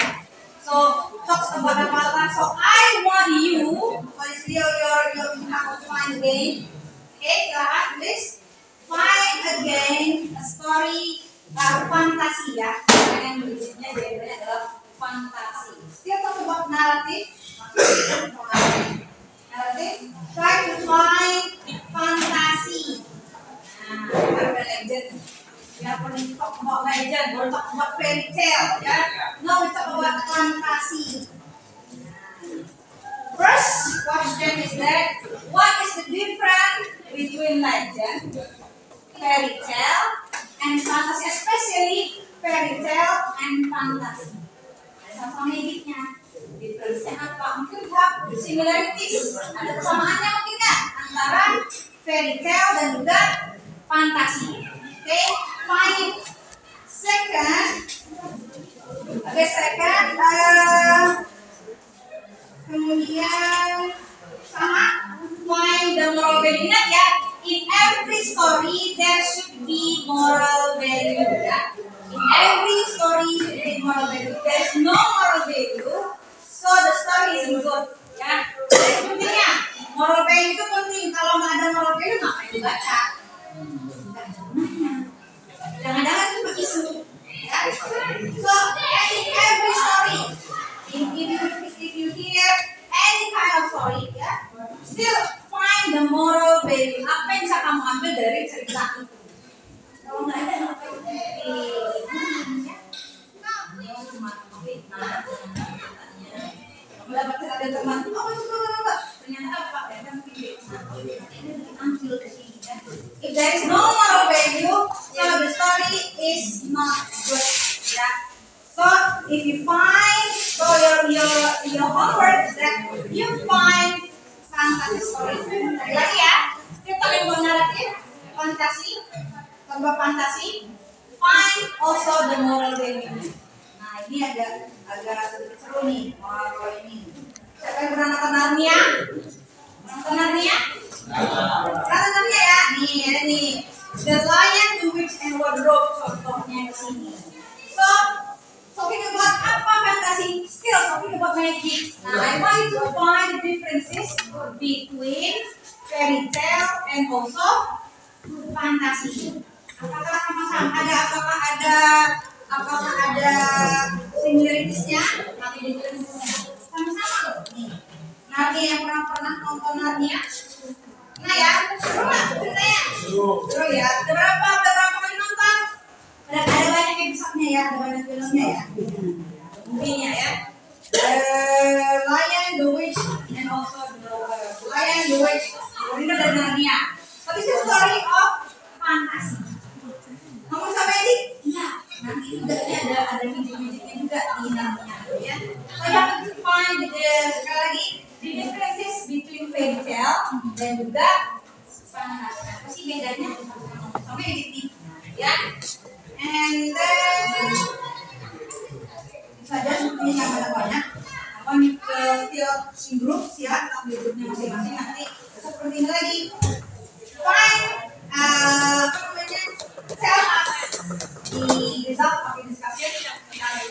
Speaker 3: So talks about avatar. So I want you, for this video, you have to find again. Okay, please find again a story fantasi ya. Yang tulisnya jawabannya adalah fantasi. Still talk about narrative. Narrative. Try to find fantasi. Nah, ada legend. We are going to talk about legend. We'll talk about fairy tale. Yeah. Now we talk about fantasy. First question is that what is the difference between legend, fairy tale, and fantasy, especially fairy tale and fantasy? Ada sama-sama miripnya. Difference-nya apa? Mungkin have similarities. Ada kesamaannya mungkin nggak antara fairy tale dan juga fantasy? Okay, fine. Second, kemudian sama find the moral value. Ingat ya, in every story there should be moral value ya. In every story should be moral value. There's no moral value, so the story isn't good ya. Jadi pentingnya moral value itu penting. Kalau nggak ada moral value ngapain dibaca? Jangan-jangan itu isu ya. So in every story, if you hear any kind of story ya, still find the moral value. Apa yang bisa kamu ambil dari cerita itu? Kalau nggak ada ngapain ya? Cuma fitnah, kamu dapat cerita dari teman, ternyata apa? Ternyata ambil ke sini ya. If there is no moral value, so is not good. Yeah. So if you find, so your homework is that you find fantasi story. Lagi ya, kita membuat naratif, fantasi, tambah fantasi. Find also the moral value. Nah ini agak sedikit seru nih kalau ini. Siapa yang pernah nonton Narnia? Nonton Narnia? Pernah nonton Narnia ya? Nih ada nih. The Lion, the Witch, and Wardrobe contohnya di sini. So talking about apa fantasi? Still talking about magic. Nah I want you to find the differences between fairy tale and also fantasi. Apakah ada similarities-nya? Nanti differences-nya sama-sama nih. Narnia yang pernah nonton Narnia? Nah ya, seru nggak ceritanya? Seru ya. Berapa kali nonton? Ada banyak episode-nya ya, ada banyak filmnya ya. Mungkinnya ya. Lion, the Witch, and also the Lion, the Witch. Ini dari Narnia. So this is story of fantasi. Ngomong sama Edik? Iya. Nanti juga ada magic-magicnya juga di Narnia ya. So you have to find sekali lagi the differences between fairy tale dan juga fantasi. Apa sih bedanya sama Edik nih? Ya. And then saja seperti yang banyak. Apa nih still in groups ya, tapi grupnya masing-masing nanti seperti ini lagi. Find tell us the result of the discussion.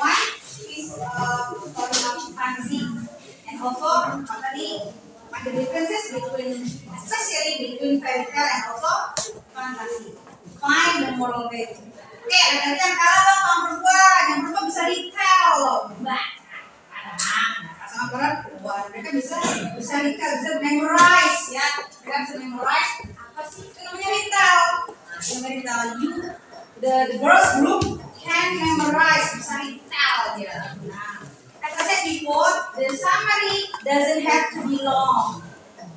Speaker 3: One is story of fantasy, and also tadi ada differences especially between fairy tale and also fantasy. Find the moral value. Oke, ada yang kalah sama perempuan bisa detail loh. Sama perempuan mereka bisa detail, bisa memorize ya. Mereka bisa memorize apa sih itu namanya detail. The girls group can memorize, bisa detail dia. Nah, as I said before, the summary doesn't have to be long.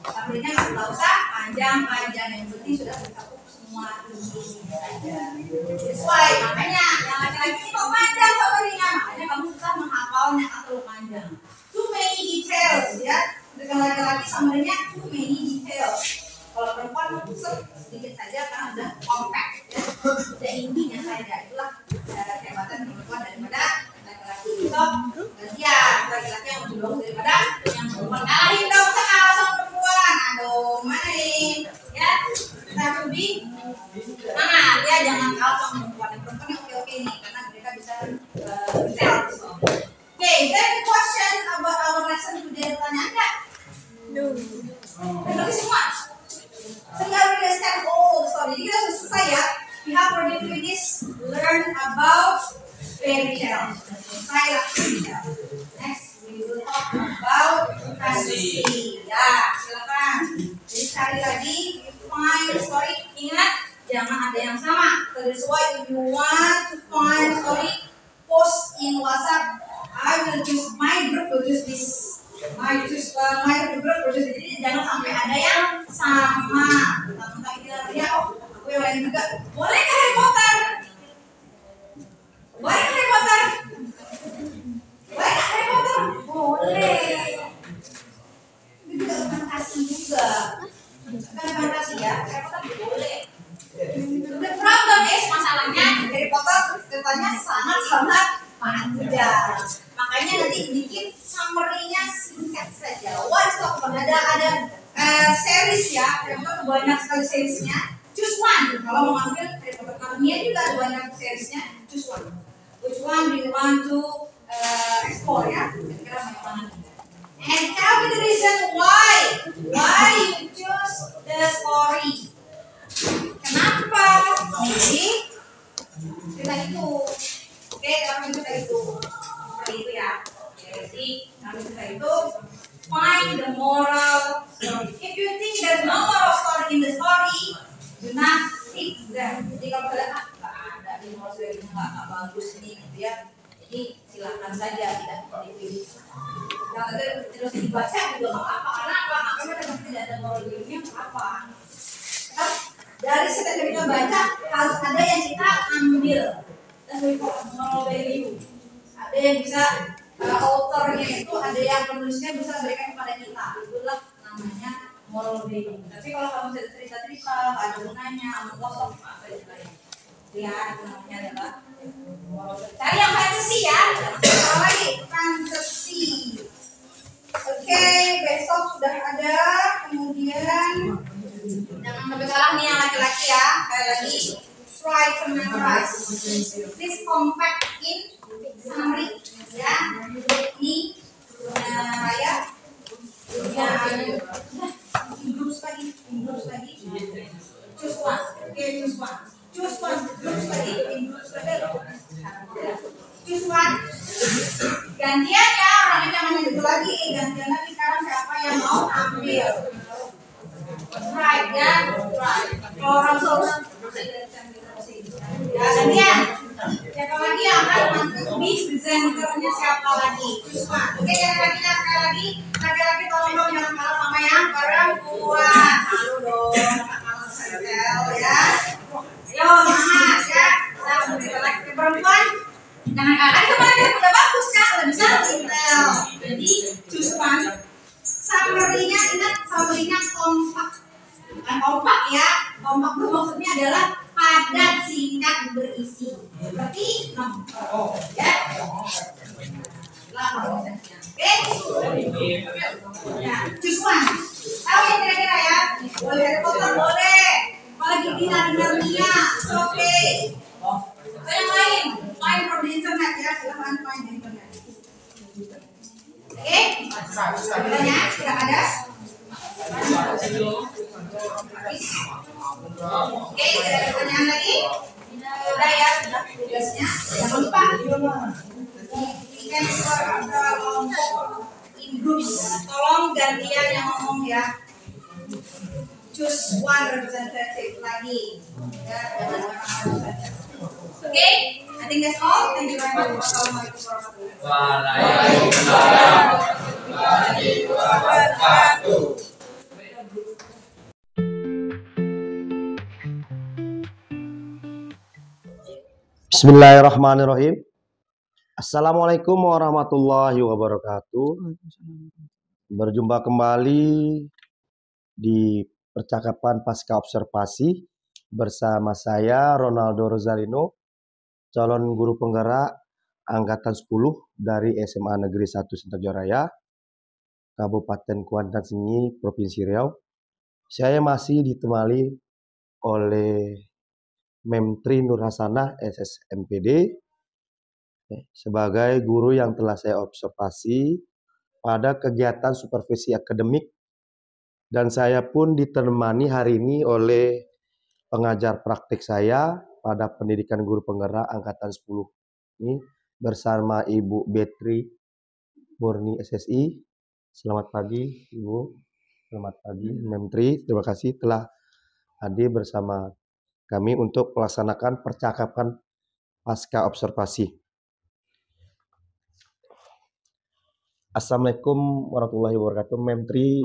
Speaker 3: Summary-nya nggak usah panjang-panjang, yang penting sudah tercakup semua di sini saja. That's why makanya yang laki-laki ini kok panjang summary-nya, makanya kamu susah menghafalnya atau panjang. Too many details ya. Dengan laki-laki summary-nya too many details. Kalau perempuan sedikit saja karena udah compact ya, udah intinya saja. Itulah kehebatan perempuan daripada laki-laki. So ya laki-laki yang lebih bagus daripada yang perempuan. Kalahin dong sama perempuan. Aduh mana nih ya, kita lebih semangat ya, jangan kalah sama perempuan. Yang perempuan yang oke nih karena mereka bisa detail. Okay, then the question about our lesson today, pertanyaan enggak? No. Berarti semua. Sehingga we understand all the story. Jadi kita sudah selesai ya. We have already finished learn about fairy tale. Selesai lah fairy tale. Next we will talk about fantasy. Ya, silakan. Jadi sekali lagi, you find the story. Ingat, jangan ada yang sama. So that's why if you want to find story, post in WhatsApp. I will choose my group to choose this. My group produce. Jadi jangan sampai ada yang sama. Tentang itu ya, aku yang lain juga. Boleh nggak Harry Potter? Boleh nggak Harry Potter? Boleh nggak Harry Potter? Boleh. Itu juga fantasi juga. Bukan fantasi ya, Harry Potter boleh. The problem is masalahnya Harry Potter ceritanya sangat panjang. Makanya nanti bikin summary-nya singkat saja. Once ada series ya, ternyata banyak sekali seriesnya. Choose one. Kalau mau ambil Narnia juga ada banyak seriesnya. Choose one. Which one do you want to explore ya? Kira-kira yang mana? And tell me the reason why you choose the story. Kenapa? Maybe cerita itu. Oke, kami cerita itu. Itu ya, jadi kami cerita itu find the moral story. If you think there's no moral story in the story, do not pick them. Jadi kalau kalian nggak ada di moral story nggak bagus nih gitu ya, jadi silakan saja tidak dipilih. Kalau terus dibaca juga nggak apa-apa, karena karena tidak ada moral story-nya apa. Dari setiap kita baca harus ada yang kita ambil. yang bisa authornya itu ada yang penulisnya bisa berikan kepada kita, itulah namanya moral value. Tapi kalau kamu cerita-cerita nggak ada gunanya, kosong apa istilahnya, ya itu namanya adalah moral value. Cari yang fantasy ya, apa lagi fantasy. Oke, besok sudah ada, kemudian jangan sampai kalah nih yang laki-laki ya, kayak lagi try to memorize. Please compact in summary ya. Ini Raya, ya in groups lagi. Choose one, oke choose one, groups lagi, in groups lagi. Choose one. Gantian ya, orangnya jangan yang itu lagi, gantian lagi sekarang siapa yang mau ambil. Right ya, right. Kalau orang solo ya gantian. Siapa lagi yang akan nanti bis presenternya siapa lagi? Cuma, oke laki-laki sekali lagi. Laki-laki tolong dong jangan kalah sama yang perempuan. Malu dong, kalah setel ya. Yo semangat ya. Nah, kita laki perempuan. Jangan kalah. Kemarin udah bagus kan, udah bisa setel. Jadi choose one. Summary-nya ingat, summary-nya kompak. Bukan kompak ya. Kompak itu maksudnya adalah padat, singkat, berisi. Berarti 6 ya. Oke. Ya, choose one. Tahu yang kira-kira ya? Boleh Harry Potter boleh. Apalagi Narnia. Oke. So yang lain, find from the internet ya. Silahkan find di internet. Oke. Bilangnya sudah ada. Oke, tidak ada pertanyaan lagi. Sudah ya, sudah tugasnya. Jangan lupa bikin kelompok in groups. Tolong gantian yang ngomong ya. Choose one representative lagi. Ya, jangan representative. Oke, I think that's all. Thank you very much. Wassalamualaikum warahmatullahi wabarakatuh.
Speaker 2: Bismillahirrahmanirrahim. Assalamualaikum warahmatullahi wabarakatuh. Berjumpa kembali di percakapan pasca observasi bersama saya Ronaldo Rozalino, calon guru penggerak angkatan 10 dari SMA Negeri 1 Sentarajaya, Kabupaten Kuantan Sengi, Provinsi Riau. Saya masih ditemani oleh Memtri Nur Hasanah SSMPD sebagai guru yang telah saya observasi pada kegiatan supervisi akademik, dan saya pun ditemani hari ini oleh pengajar praktik saya pada pendidikan guru penggerak angkatan 10 ini bersama Ibu Betri Murni SSI. Selamat pagi Ibu, selamat pagi Memtri, terima kasih telah hadir bersama kami untuk melaksanakan percakapan pasca observasi. Assalamualaikum warahmatullahi wabarakatuh. Memtri,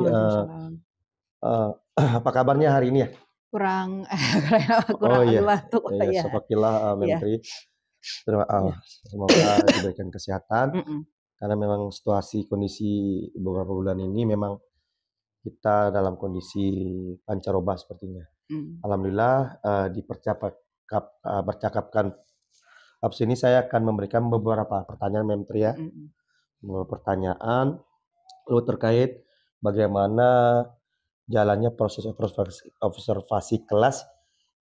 Speaker 2: apa kabarnya hari ini ya?
Speaker 9: Kurang
Speaker 2: iya.
Speaker 9: batuk.
Speaker 2: Iya, sepakilah Menteri. Semoga diberikan kesehatan. Karena memang situasi kondisi beberapa bulan ini memang kita dalam kondisi pancaroba sepertinya. Alhamdulillah di percakapkan abis ini saya akan memberikan beberapa pertanyaan Menteri ya. Beberapa pertanyaan terkait bagaimana jalannya proses observasi kelas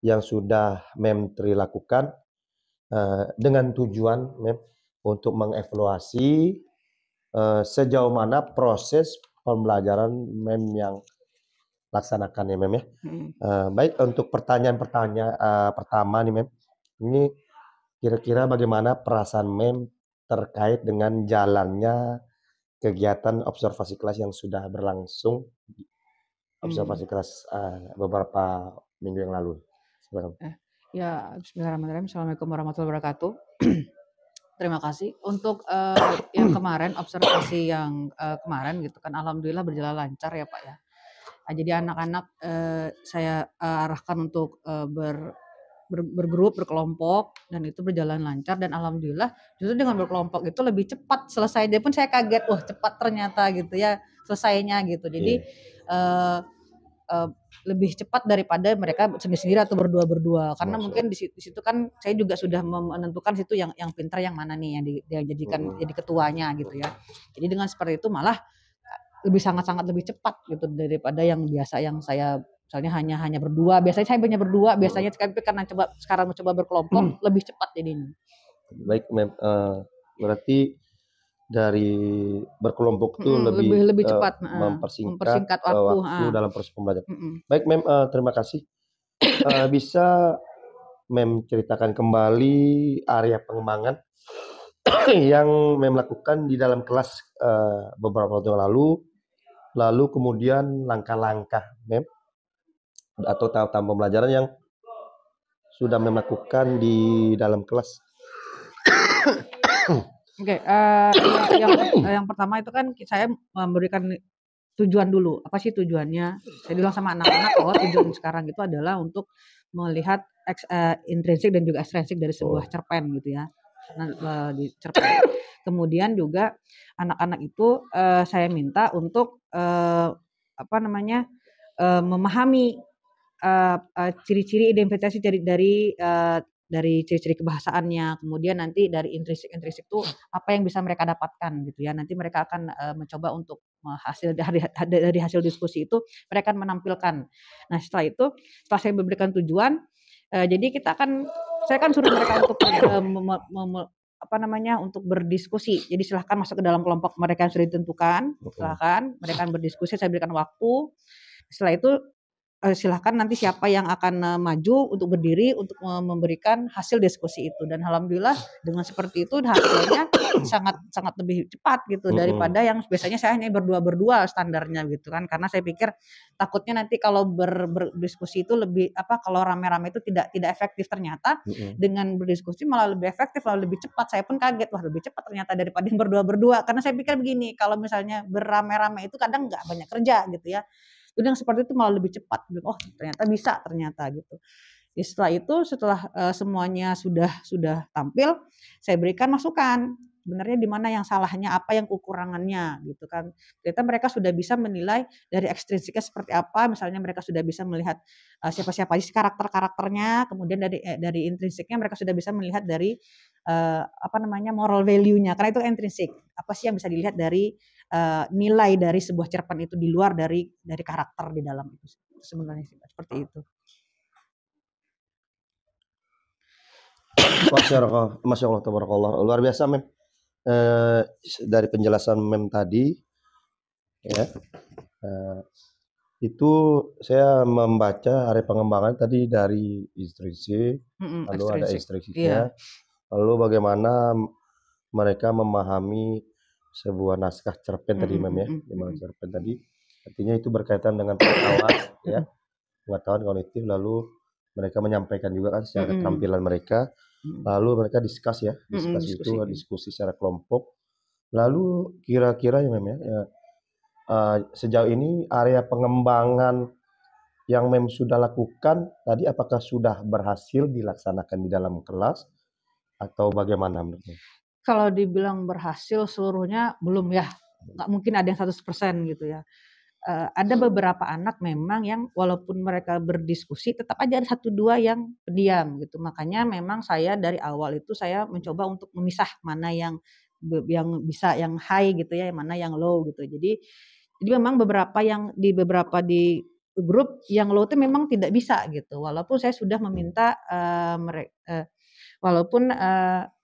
Speaker 2: yang sudah Memtri lakukan dengan tujuan untuk mengevaluasi sejauh mana proses pembelajaran yang laksanakan ya Mem ya. Baik, untuk pertanyaan pertama nih Mem, ini kira-kira bagaimana perasaan Mem terkait dengan jalannya kegiatan observasi kelas yang sudah berlangsung, observasi kelas beberapa minggu yang lalu.
Speaker 9: Ya, bismillahirrahmanirrahim. Assalamualaikum warahmatullahi wabarakatuh. Terima kasih untuk yang kemarin, observasi yang kemarin gitu kan, alhamdulillah berjalan lancar ya Pak ya. Jadi anak-anak saya arahkan untuk bergrup, berkelompok, dan itu berjalan lancar, dan alhamdulillah justru dengan berkelompok itu lebih cepat selesai. Dia pun saya kaget, wah cepat ternyata gitu ya selesainya gitu. Jadi lebih cepat daripada mereka sendiri-sendiri atau berdua-berdua, karena mungkin di situ kan saya juga sudah menentukan situ yang pintar yang mana nih yang yang jadikan jadi ketuanya gitu ya. Jadi dengan seperti itu malah lebih sangat-sangat lebih cepat gitu daripada yang biasa yang saya misalnya hanya berdua. Biasanya saya hanya berdua biasanya, tapi karena sekarang mencoba berkelompok lebih cepat jadinya.
Speaker 10: Baik, berarti dari berkelompok itu lebih
Speaker 9: cepat,
Speaker 10: mempersingkat waktu dalam proses pembelajaran. Baik, terima kasih. Bisa ceritakan kembali area pengembangan yang lakukan di dalam kelas beberapa waktu yang lalu kemudian langkah-langkah atau tahap-tahap pembelajaran yang sudah lakukan di dalam kelas.
Speaker 9: Oke, yang pertama itu kan saya memberikan tujuan dulu. Apa sih tujuannya? Saya bilang sama anak-anak bahwa tujuan sekarang itu adalah untuk melihat intrinsik dan juga ekstrinsik dari sebuah cerpen gitu ya. Di cerpen. Kemudian juga anak-anak itu saya minta untuk memahami ciri-ciri identifikasi dari ciri-ciri kebahasaannya, kemudian nanti dari intrinsik itu apa yang bisa mereka dapatkan gitu ya. Nanti mereka akan mencoba untuk dari hasil diskusi itu mereka akan menampilkan. Nah setelah itu, setelah saya memberikan tujuan, jadi saya kan suruh mereka untuk untuk berdiskusi. Jadi silahkan masuk ke dalam kelompok mereka yang sudah ditentukan. Silahkan mereka berdiskusi. Saya berikan waktu. Setelah itu silahkan nanti siapa yang akan maju untuk berdiri untuk memberikan hasil diskusi itu, dan alhamdulillah dengan seperti itu hasilnya sangat lebih cepat gitu daripada yang biasanya saya hanya berdua standarnya gitu kan, karena saya pikir takutnya nanti kalau berdiskusi itu lebih kalau rame-rame itu tidak efektif. Ternyata dengan berdiskusi malah lebih efektif, malah lebih cepat. Saya pun kaget, wah lebih cepat ternyata daripada yang berdua, karena saya pikir begini, kalau misalnya berrame-rame itu kadang nggak banyak kerja gitu ya. Jadi yang seperti itu malah lebih cepat. Oh ternyata bisa gitu. Jadi setelah semuanya sudah tampil, saya berikan masukan. Sebenarnya di mana yang salahnya, apa yang kekurangannya gitu kan. Ternyata mereka sudah bisa menilai dari ekstrinsiknya seperti apa. Misalnya mereka sudah bisa melihat siapa-siapa sih karakternya. Kemudian dari intrinsiknya mereka sudah bisa melihat dari moral value-nya. Karena itu intrinsik. Apa sih yang bisa dilihat dari nilai dari sebuah cerpen itu di luar dari karakter di dalam itu sebenarnya seperti itu.
Speaker 10: Masya Allah, tabarakallah, luar biasa Mem. Dari penjelasan Mem tadi ya, itu saya membaca area pengembangan tadi dari instruksi, lalu ada instruksinya, lalu bagaimana mereka memahami sebuah naskah cerpen tadi Mem ya, cerpen tadi artinya itu berkaitan dengan pengetahuan ya, pengetahuan kognitif, lalu mereka menyampaikan juga kan secara keterampilan mereka, lalu mereka diskusi diskusi secara kelompok. Lalu kira-kira ya Mem ya, sejauh ini area pengembangan yang Mem sudah lakukan tadi apakah sudah berhasil dilaksanakan di dalam kelas atau bagaimana menurutnya?
Speaker 9: Kalau dibilang berhasil seluruhnya belum ya, nggak mungkin ada yang 100% gitu ya. Ada beberapa anak memang yang walaupun mereka berdiskusi tetap aja ada 1-2 yang pendiam gitu. Makanya memang saya dari awal itu saya mencoba untuk memisah mana yang bisa yang high gitu ya, mana yang low gitu. Jadi memang beberapa di grup yang low itu memang tidak bisa gitu. Walaupun saya sudah meminta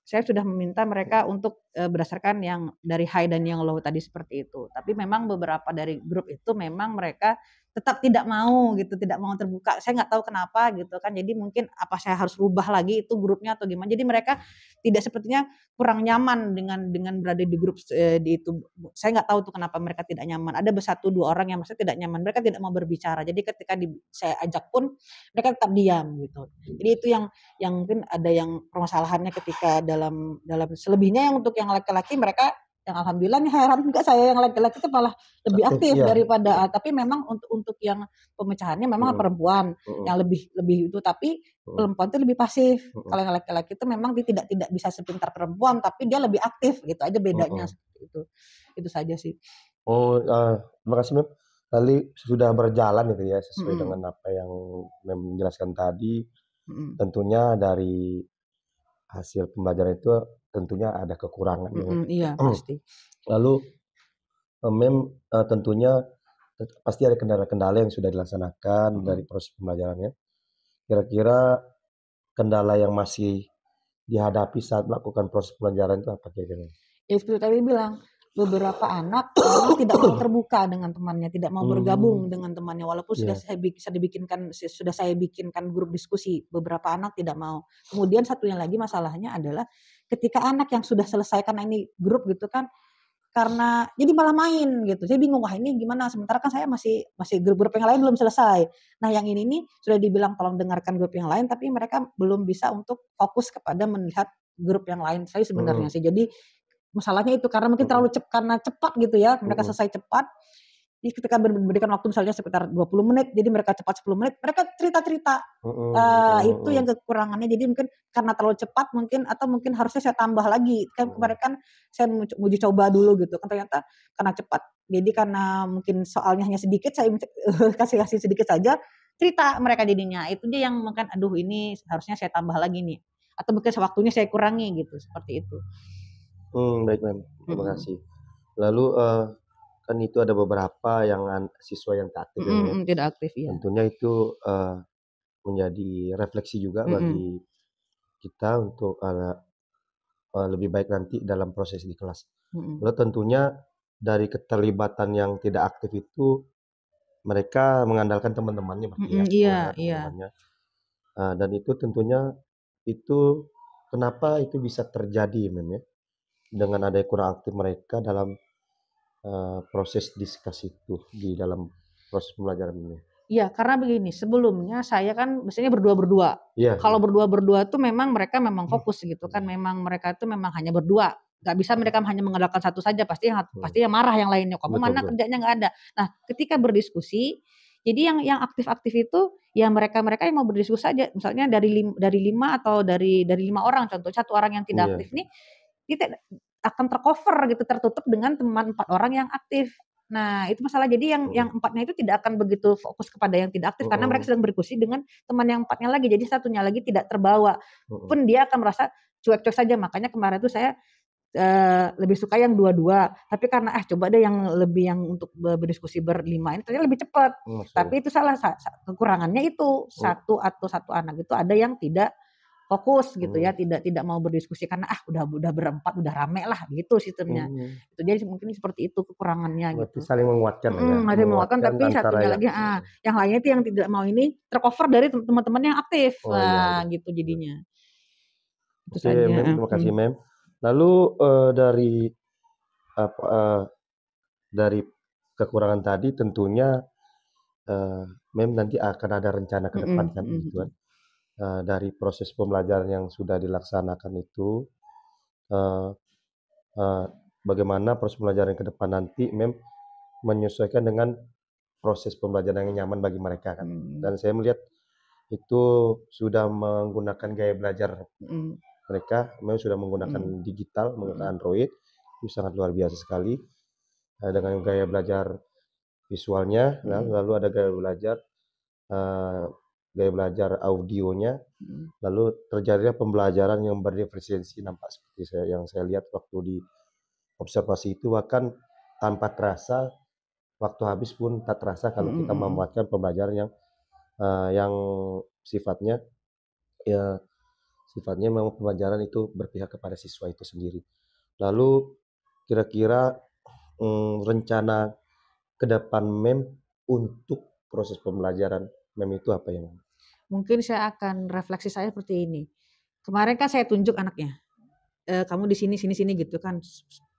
Speaker 9: saya sudah meminta mereka untuk berdasarkan yang dari high dan yang low tadi seperti itu. Tapi memang beberapa dari grup itu memang mereka tetap tidak mau gitu, tidak mau terbuka. Saya nggak tahu kenapa gitu kan. Jadi mungkin apa saya harus rubah lagi itu grupnya atau gimana. Jadi mereka tidak sepertinya kurang nyaman dengan berada di grup di itu. Saya nggak tahu tuh kenapa mereka tidak nyaman. Ada 1-2 orang yang maksudnya tidak nyaman. Mereka tidak mau berbicara. Jadi ketika saya ajak pun mereka tetap diam gitu. Jadi itu yang mungkin ada yang permasalahannya ketika dalam selebihnya yang untuk yang laki-laki mereka Yang alhamdulillah nih heran juga saya yang laki-laki itu malah lebih aktif
Speaker 10: Iya.
Speaker 9: daripada tapi memang untuk yang pemecahannya memang perempuan yang lebih itu, tapi perempuan itu lebih pasif. Kalau yang laki-laki itu memang dia tidak bisa sepintar perempuan, tapi dia lebih aktif gitu aja bedanya seperti itu. Itu saja sih.
Speaker 10: Oh, terima kasih Mem. Tadi sudah berjalan itu ya sesuai dengan apa yang Mem menjelaskan tadi. Tentunya dari hasil pembelajaran itu tentunya ada kekurangan.
Speaker 9: Iya pasti.
Speaker 10: Lalu Mem tentunya pasti ada kendala-kendala yang sudah dilaksanakan dari proses pembelajarannya. Kira-kira kendala yang masih dihadapi saat melakukan proses pembelajaran itu apa kira-kira?
Speaker 9: Ya seperti tadi bilang, beberapa anak memang tidak mau terbuka dengan temannya, tidak mau bergabung dengan temannya, walaupun sudah saya bikinkan grup diskusi, beberapa anak tidak mau. Kemudian satunya lagi masalahnya adalah ketika anak yang sudah selesai karena ini grup gitu kan, karena jadi malah main gitu. Saya bingung, wah ini gimana? Sementara kan saya masih grup-grup yang lain belum selesai. Nah yang ini nih sudah dibilang tolong dengarkan grup yang lain, tapi mereka belum bisa untuk fokus kepada melihat grup yang lain. Saya sebenarnya sih jadi masalahnya itu karena mungkin karena cepat gitu ya, mereka selesai cepat. Jadi ketika berikan waktu misalnya sekitar 20 menit, jadi mereka cepat 10 menit, mereka cerita-cerita. Itu yang kekurangannya. Jadi mungkin karena terlalu cepat mungkin atau mungkin harusnya saya tambah lagi. Kan kemarin kan saya uji coba dulu gitu. Kan ternyata karena cepat. Jadi karena mungkin soalnya hanya sedikit, saya kasih sedikit saja, cerita mereka jadinya. Itu dia yang mungkin aduh ini harusnya saya tambah lagi nih. Atau mungkin waktunya saya kurangi gitu, seperti itu.
Speaker 10: Baik Mem, terima kasih. Lalu kan itu ada beberapa yang siswa yang tak aktif
Speaker 9: tidak aktif ya.
Speaker 10: Tentunya itu menjadi refleksi juga bagi kita untuk lebih baik nanti dalam proses di kelas. Lalu tentunya dari keterlibatan yang tidak aktif itu mereka mengandalkan teman-temannya teman-temannya. Dan itu tentunya itu kenapa itu bisa terjadi Mem ya? Dengan adanya kurang aktif mereka dalam proses diskusi itu di dalam proses pembelajaran ini.
Speaker 9: Iya, karena begini, sebelumnya saya kan biasanya berdua-berdua.
Speaker 10: Iya.
Speaker 9: Kalau berdua-berdua tuh memang mereka memang fokus gitu kan, memang mereka tuh memang hanya berdua. Gak bisa mereka hanya mengandalkan satu saja, pasti yang marah yang lainnya. Kamu mana kerjanya nggak ada. Nah, ketika berdiskusi, jadi yang aktif-aktif itu ya mereka yang mau berdiskusi saja. Misalnya dari 5 atau dari 5 orang, contoh satu orang yang tidak aktif nih, kita akan tercover gitu, tertutup dengan teman 4 orang yang aktif. Nah itu masalah, jadi yang 4-nya itu tidak akan begitu fokus kepada yang tidak aktif karena mereka sedang berdiskusi dengan teman yang 4-nya lagi, jadi satunya lagi tidak terbawa pun dia akan merasa cuek-cuek saja. Makanya kemarin itu saya lebih suka yang dua-dua, tapi karena coba deh yang lebih yang untuk berdiskusi berlima ini ternyata lebih cepat. Tapi itu salah kekurangannya itu satu anak itu ada yang tidak fokus gitu ya, tidak mau berdiskusi karena udah berempat udah rame lah gitu sistemnya. Itu jadi mungkin seperti itu kekurangannya.
Speaker 10: Berarti
Speaker 9: gitu.
Speaker 10: saling menguatkan
Speaker 9: Saling menguatkan, tapi satunya lagi yang lainnya itu yang tidak mau ini tercover dari teman-teman yang aktif. Gitu jadinya. Itu saja.
Speaker 10: Mem, terima kasih Mem. Lalu dari kekurangan tadi tentunya Mem nanti akan ada rencana ke depan kan gitu kan. Dari proses pembelajaran yang sudah dilaksanakan itu bagaimana proses pembelajaran ke depan nanti Mem menyesuaikan dengan proses pembelajaran yang nyaman bagi mereka kan. Dan saya melihat itu sudah menggunakan gaya belajar mereka, memang sudah menggunakan digital, menggunakan Android, itu sangat luar biasa sekali dengan gaya belajar visualnya, lalu ada gaya belajar audionya, lalu terjadinya pembelajaran yang berefisiensi, nampak seperti yang saya lihat waktu di observasi itu, bahkan tanpa terasa waktu habis pun tak terasa kalau kita membuatkan pembelajaran yang sifatnya memang pembelajaran itu berpihak kepada siswa itu sendiri. Lalu kira-kira rencana ke depan Mem untuk proses pembelajaran Mem itu apa ya?
Speaker 9: Mungkin saya akan refleksi saya seperti ini. Kemarin kan saya tunjuk anaknya, kamu di sini gitu kan.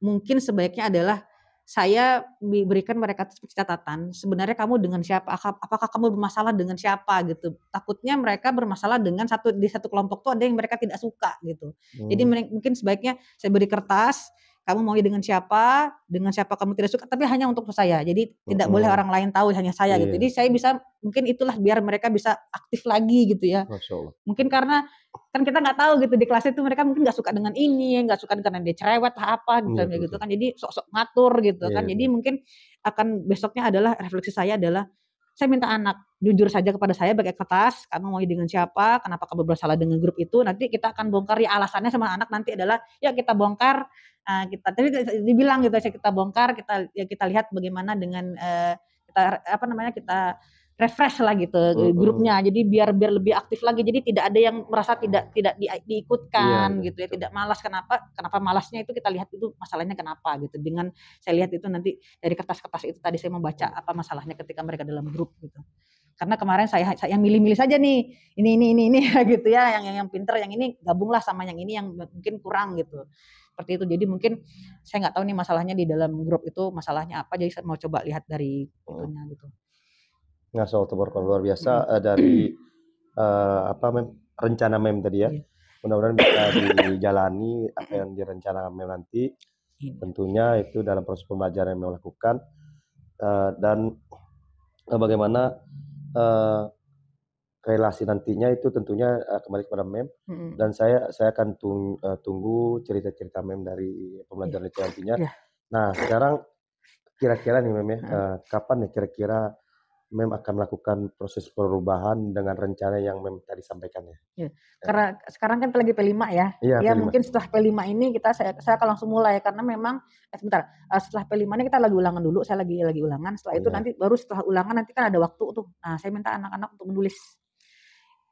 Speaker 9: Mungkin sebaiknya adalah saya berikan mereka catatan, sebenarnya kamu dengan siapa, apakah kamu bermasalah dengan siapa gitu. Takutnya mereka bermasalah dengan di satu kelompok tuh ada yang mereka tidak suka gitu. Jadi mungkin sebaiknya saya beri kertas, kamu mau dengan siapa kamu tidak suka, tapi hanya untuk saya. Jadi tidak boleh orang lain tahu, hanya saya gitu. Jadi saya bisa, mungkin itulah biar mereka bisa aktif lagi gitu ya.
Speaker 10: Masya Allah.
Speaker 9: Mungkin karena kan kita nggak tahu gitu di kelas itu mereka mungkin nggak suka dengan ini, nggak suka karena dia cerewet lah apa gitu kan. Jadi sok-sok ngatur gitu kan. Jadi mungkin akan besoknya adalah refleksi saya adalah saya minta anak jujur saja kepada saya pakai kertas, kamu mau dengan siapa, kenapa kamu bersalah dengan grup itu, nanti kita akan bongkar ya alasannya sama anak nanti adalah ya kita bongkar, kita tadi dibilang gitu kita bongkar, kita lihat bagaimana dengan kita refresh lah gitu grupnya, jadi biar lebih aktif lagi, jadi tidak ada yang merasa tidak diikutkan gitu ya, tidak malas. Kenapa malasnya itu kita lihat itu masalahnya kenapa gitu, dengan saya lihat itu nanti dari kertas-kertas itu tadi saya membaca apa masalahnya ketika mereka dalam grup gitu. Karena kemarin saya milih-milih saja nih ini gitu ya, yang pinter, yang ini gabunglah sama yang ini yang mungkin kurang gitu. Seperti itu. Jadi mungkin saya nggak tahu nih masalahnya di dalam grup itu masalahnya apa, jadi saya mau coba lihat dari itunya gitu.
Speaker 10: Ngasal luar biasa dari rencana Mem tadi ya. Mudah-mudahan bisa dijalani apa yang direncanakan Mem nanti. Tentunya itu dalam proses pembelajaran yang Mem lakukan, dan bagaimana relasi nantinya itu tentunya kembali kepada Mem. Dan saya akan tunggu cerita-cerita Mem dari pembelajaran itu nantinya. Nah sekarang kira-kira nih Mem ya, kapan nih kira-kira Mem akan melakukan proses perubahan dengan rencana yang Mem tadi sampaikan ya?
Speaker 9: Karena sekarang kan lagi P5 ya. Ya mungkin setelah P5 ini saya akan langsung mulai, karena memang setelah P5 ini kita lagi ulangan dulu, saya lagi ulangan. Setelah itu nanti baru setelah ulangan nanti kan ada waktu tuh. Nah saya minta anak-anak untuk menulis.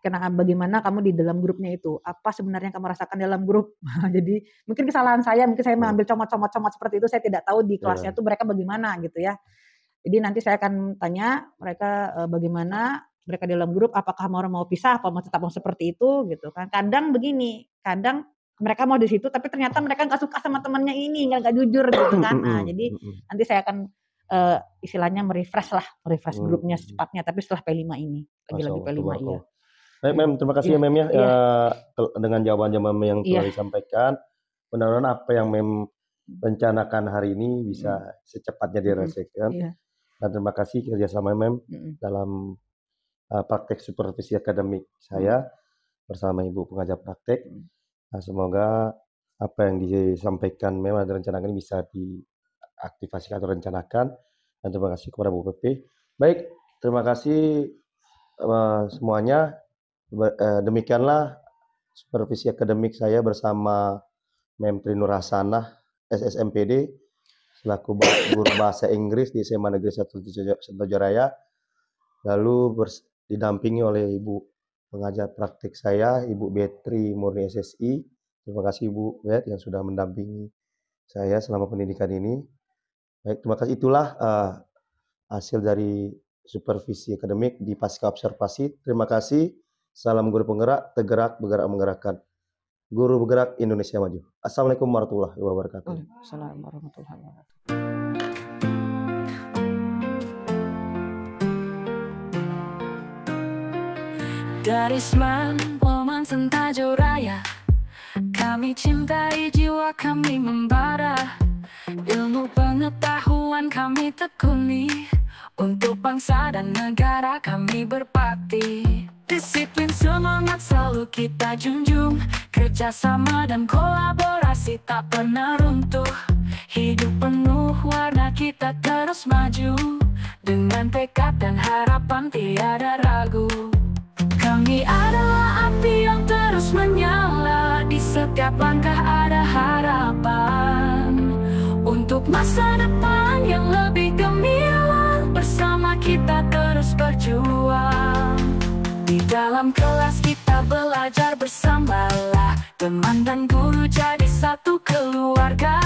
Speaker 9: Karena bagaimana kamu di dalam grupnya itu, apa sebenarnya kamu rasakan dalam grup. Jadi mungkin kesalahan saya, mungkin saya mengambil comot-comot seperti itu, saya tidak tahu di kelasnya itu mereka bagaimana gitu ya. Jadi nanti saya akan tanya mereka bagaimana mereka di dalam grup, apakah mau pisah, apa mau tetap mau seperti itu gitu kan. Kadang begini, kadang mereka mau di situ tapi ternyata mereka nggak suka sama temannya ini, nggak jujur gitu kan. Nah, jadi nanti saya akan istilahnya merefresh grupnya secepatnya, tapi setelah P5 ini, lagi-lagi P5 iya.
Speaker 10: Baik Mem, terima kasih ya Mem ya, dengan jawaban-jawaban yang telah disampaikan. Mudah-mudahan apa yang Mem rencanakan hari ini bisa secepatnya direalisasikan. Dan terima kasih kerjasama Mem dalam praktek supervisi akademik saya bersama Ibu pengajar praktek. Nah, semoga apa yang disampaikan Mem dan rencanakan ini bisa diaktifasi atau rencanakan. Dan terima kasih kepada Bu PP. Baik, terima kasih semuanya. Demikianlah supervisi akademik saya bersama Mem Trinur Hasanah SSMPD selaku guru bahasa Inggris di SMA Negeri 1 Sentojaraya, lalu didampingi oleh Ibu pengajar praktik saya, Ibu Betri Murni SSI. Terima kasih Ibu Bet yang sudah mendampingi saya selama pendidikan ini. Baik, terima kasih. Itulah hasil dari supervisi akademik di pasca observasi. Terima kasih. Salam guru penggerak, tergerak, bergerak, menggerakkan. Guru bergerak Indonesia Maju. Assalamualaikum warahmatullahi wabarakatuh.
Speaker 9: Assalamualaikum warahmatullahi wabarakatuh.
Speaker 1: Dari Seman, Poman, Sentajoraya, kami cintai jiwa kami membara. Ilmu pengetahuan kami tekuni, untuk bangsa dan negara kami berbakti. Disiplin semangat selalu kita junjung, kerjasama dan kolaborasi tak pernah runtuh. Hidup penuh warna kita terus maju, dengan tekad dan harapan tiada ragu. Kami adalah api yang terus menyala, di setiap langkah ada harapan. Untuk masa depan yang lebih gemilang, bersama kita terus berjuang. Di dalam kelas kita belajar bersamalah, teman dan guru jadi satu keluarga.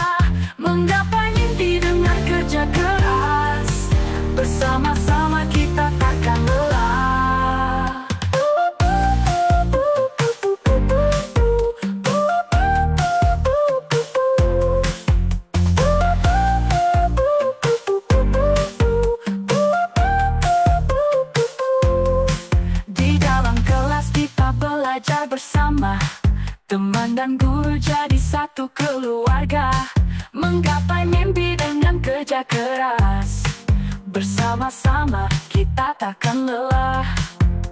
Speaker 1: Menggapai mimpi dengan kerja keras, bersama-sama kita takkan lelah. Belajar bersama, teman dan guru jadi satu keluarga. menggapai mimpi dengan kerja keras. Bersama-sama kita takkan lelah.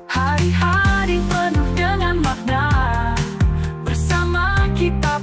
Speaker 1: Hari-hari penuh dengan makna. Bersama kita